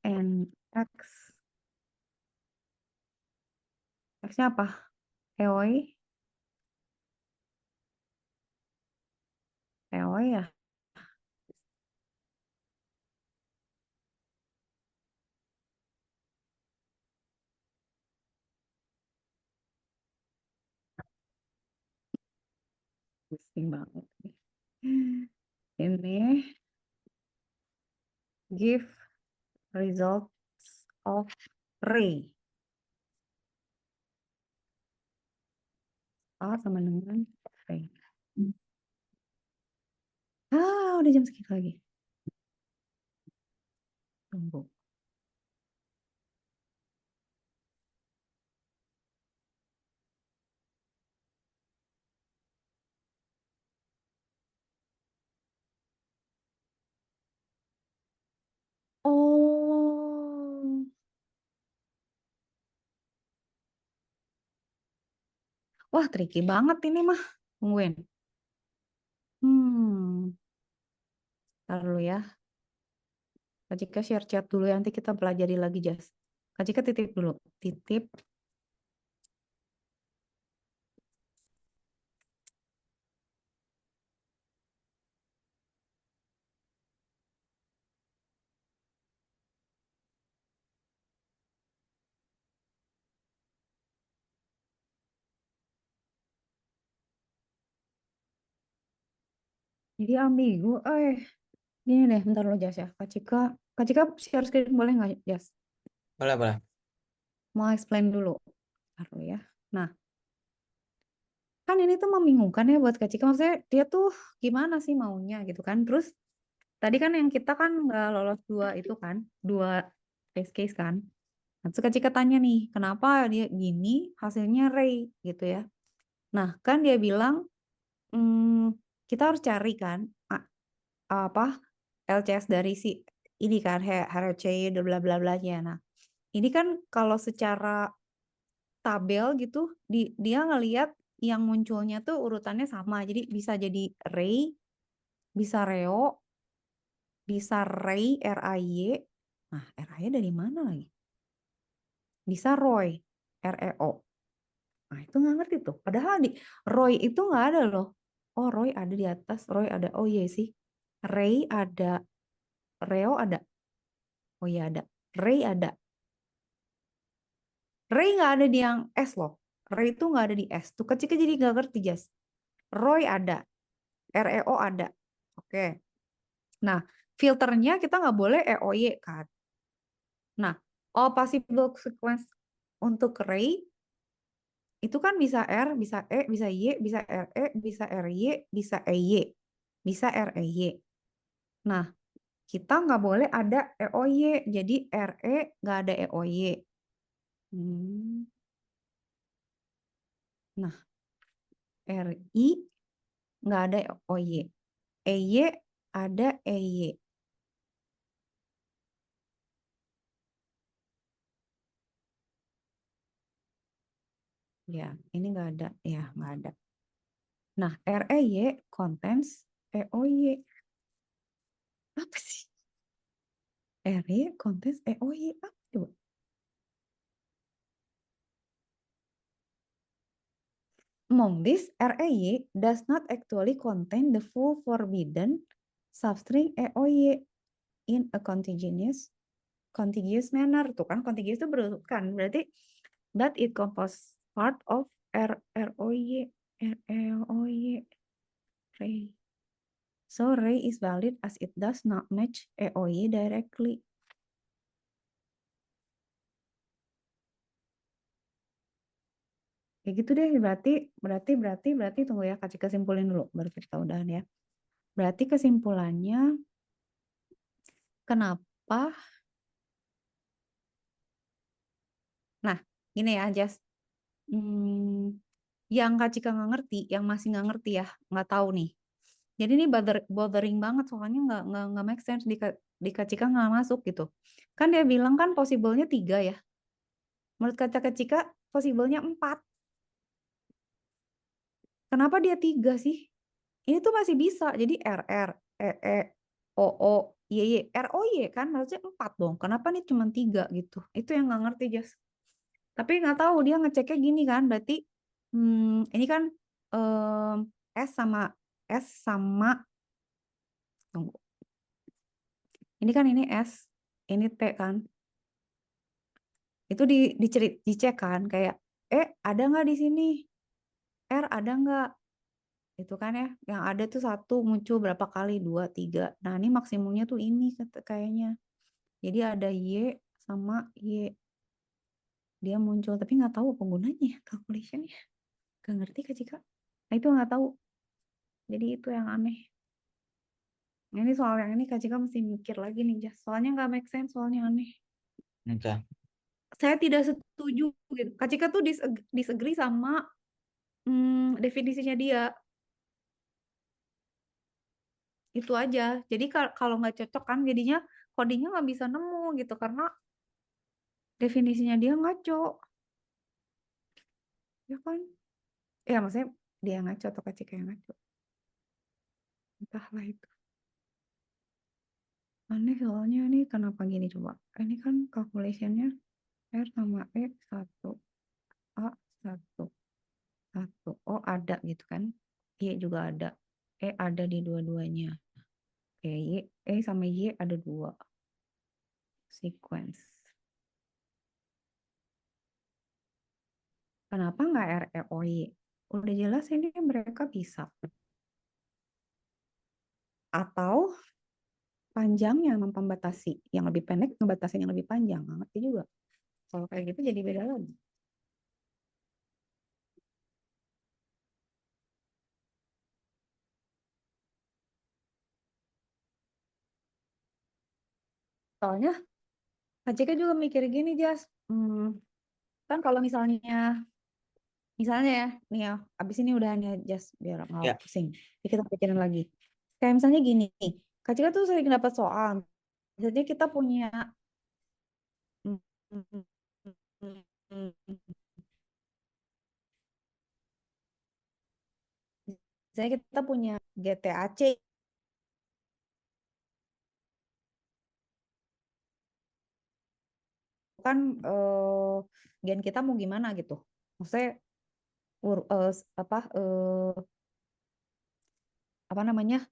and X. X-nya apa? EOI? EOI ya? Pusing banget. Ini give results of Ray. A sama dengan Ray. Udah jam segitu lagi. Tunggu. Oh. Wah, tricky banget ini mah. Tungguin. Ntar dulu ya. Kak Cika share chat dulu ya, nanti kita pelajari lagi, Jas. Kak Cika titip dulu. Titip. Jadi ambigu. Gini deh, bentar lo Jas ya. Kak Cika share screen boleh nggak, Jas? Boleh, boleh. Mau explain dulu. Bentar dulu ya. Nah, kan ini tuh membingungkan ya buat Kak Cika. Maksudnya dia tuh gimana sih maunya gitu kan. Terus tadi kan yang kita kan nggak lolos dua test case kan. Nah, terus Kak Cika tanya nih, kenapa dia gini hasilnya Ray gitu ya. Nah, kan dia bilang kita harus cari kan apa LCS dari si ini kan HRC bla bla bla nya. Nah, ini kan kalau secara tabel gitu dia ngelihat yang munculnya tuh urutannya sama. Jadi bisa jadi Ray, bisa Reo, bisa Ray, RAY. Nah, RAY dari mana lagi? Bisa Roy, REO. Nah, itu nggak ngerti tuh. Padahal di Roy itu nggak ada loh. Oh, Roy ada di atas, Roy ada. Oh iya sih. Ray ada, Reo ada. Oh iya ada. Ray ada. Ray nggak ada di yang S loh. Ray itu nggak ada di S. Tuh kecil jadi nggak ngerti, Jas. Roy ada. REO ada. Oke. Nah, filternya kita nggak boleh EOY kan. Nah, all possible sequence untuk Ray itu kan bisa R, bisa E, bisa Y, bisa RE, bisa RY, bisa EY, bisa REY. Nah, kita nggak boleh ada EOY, jadi RE nggak ada EOY. Nah, RI nggak ada EOY. EY ada EY. Ya, ini nggak ada. Ya, nggak ada. Nah, REY contains EOY. Apa sih? REY contains EOY. Apa coba? Among this, REY does not actually contain the full forbidden substring EOY in a contiguous manner. Tuh kan, contiguous itu berurutan. Berarti that it composes part of ROY, REOY, Ray. So Ray is valid as it does not match EOY directly. Kayak gitu deh, berarti tunggu ya, kasih kesimpulin dulu, baru kita udahan ya. Berarti kesimpulannya, kenapa? Nah, gini ya, Jas. Yang Kak Cika nggak ngerti, yang masih nggak ngerti ya, nggak tahu nih. Jadi ini bothering banget, soalnya nggak make sense di Kak Cika nggak masuk gitu. Kan dia bilang kan possible-nya 3 ya. Menurut Kak Cika, possible-nya 4. Kenapa dia 3 sih? Ini tuh masih bisa. Jadi RR, EE, OO, YY, ROY kan harusnya 4 dong. Kenapa nih cuma 3 gitu? Itu yang nggak ngerti, Jas. Tapi nggak tahu dia ngeceknya gini kan. Berarti ini kan S sama tunggu. Ini kan ini S, ini T kan. Itu dicek kan kayak ada nggak di sini? R ada nggak? Itu kan ya, yang ada tuh 1 muncul berapa kali, 2, 3. Nah, ini maksimumnya tuh ini kayaknya. Jadi ada Y sama Y. Dia muncul, tapi nggak tahu penggunanya, calculationnya. Gak ngerti Kak Cika. Nah itu nggak tahu. Jadi itu yang aneh. Nah, ini soal yang ini Kak Cika mesti mikir lagi nih, Jas. Soalnya nggak make sense, soalnya aneh. Oke. Saya tidak setuju gitu. Kak Cika tuh disagree sama definisinya dia. Itu aja. Jadi kalau nggak cocok kan jadinya codingnya nggak bisa nemu gitu karena definisinya dia ngaco. Ya kan? Ya maksudnya dia ngaco atau Kak Cika yang ngaco. Entahlah itu. Aneh soalnya ini kenapa gini coba. Ini kan calculationnya R sama E 1. A 1. 1. Oh ada gitu kan. Y juga ada. E ada di dua-duanya. Oke, E sama Y ada 2. Sequence. Kenapa nggak R, E, O, Y? Udah jelas ini mereka bisa. Atau panjang yang membatasi. Yang lebih pendek ngebatasi yang lebih panjang. Nggak ngerti juga. Kalau kayak gitu jadi beda lagi. Soalnya Kak Cika juga mikir gini, Jas. Kan kalau misalnya ya, nih ya, abis ini udah hanya just biar nggak Ya. pusing. Jadi kita pikirin lagi. Kayak misalnya gini, Kak Cika tuh sering dapat soal. Jadi kita punya, misalnya kita punya GTAC kan gen kita mau gimana gitu. Maksudnya apa apa namanya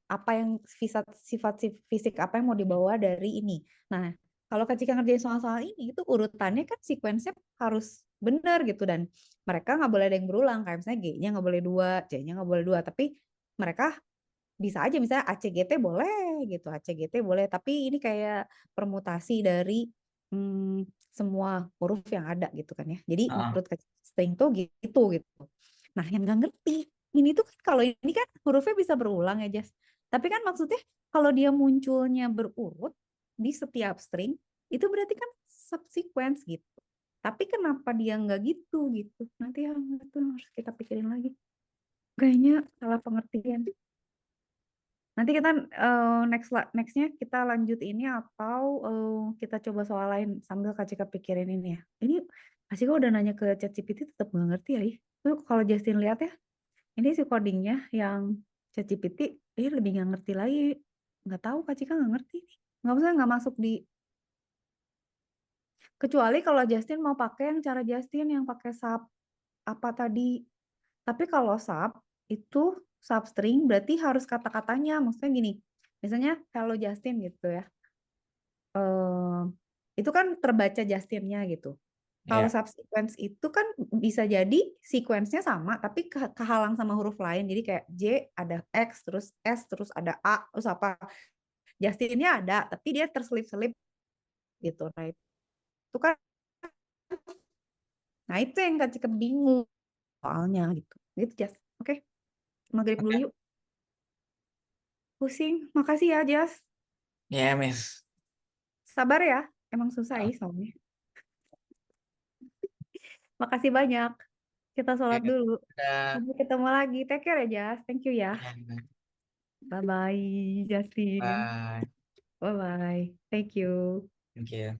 apa yang sifat fisik apa yang mau dibawa dari ini. Nah, kalau ketika ngerjain soal-soal ini itu urutannya kan sequence-nya harus benar gitu dan mereka nggak boleh ada yang berulang kayak misalnya G-nya nggak boleh 2, C-nya nggak boleh 2 tapi mereka bisa aja misalnya ACGT boleh gitu, ACGT boleh tapi ini kayak permutasi dari semua huruf yang ada gitu kan ya. Jadi menurut string tuh gitu gitu. Nah, yang nggak ngerti ini tuh kan kalau ini kan hurufnya bisa berulang ya, Jas. Tapi kan maksudnya kalau dia munculnya berurut di setiap string, itu berarti kan subsequence gitu. Tapi kenapa dia nggak gitu gitu? Nanti yang itu harus kita pikirin lagi. Kayaknya salah pengertian. Nanti kita nextnya kita lanjut ini atau kita coba soal lain sambil Kak Cika pikirin ini ya. Ini Kak Cika udah nanya ke ChatGPT tetap nggak ngerti ya. Tuh kalau Justin lihat ya, ini si codingnya yang ChatGPT lebih nggak ngerti lagi. Nggak tahu Kak Cika nggak ngerti. Nggak usah nggak masuk di kecuali kalau Justin mau pakai yang cara Justin yang pakai sub apa tadi. Tapi kalau sub itu substring berarti harus kata-katanya. Maksudnya gini, misalnya kalau Justin gitu ya, itu kan terbaca Justinnya gitu. Kalau Ya. subsequence itu kan bisa jadi sequence-nya sama, tapi kehalang sama huruf lain. Jadi kayak J ada X, terus S, terus ada A, terus apa. Justinnya ada, tapi dia terselip-selip gitu. Nah itu kan, nah itu yang Kak Cika bingung soalnya gitu. Gitu Jas. Oke, maghrib dulu Oke. yuk. Pusing. Makasih ya Jas. Ya, Miss. Sabar ya. Emang susah Ah, ya soalnya. Makasih banyak. Kita sholat oke. dulu. Udah. Sampai ketemu lagi. Take care ya Jas. Thank you ya. Ya. Bye-bye Justin. Bye. Bye-bye. Thank you. Thank you.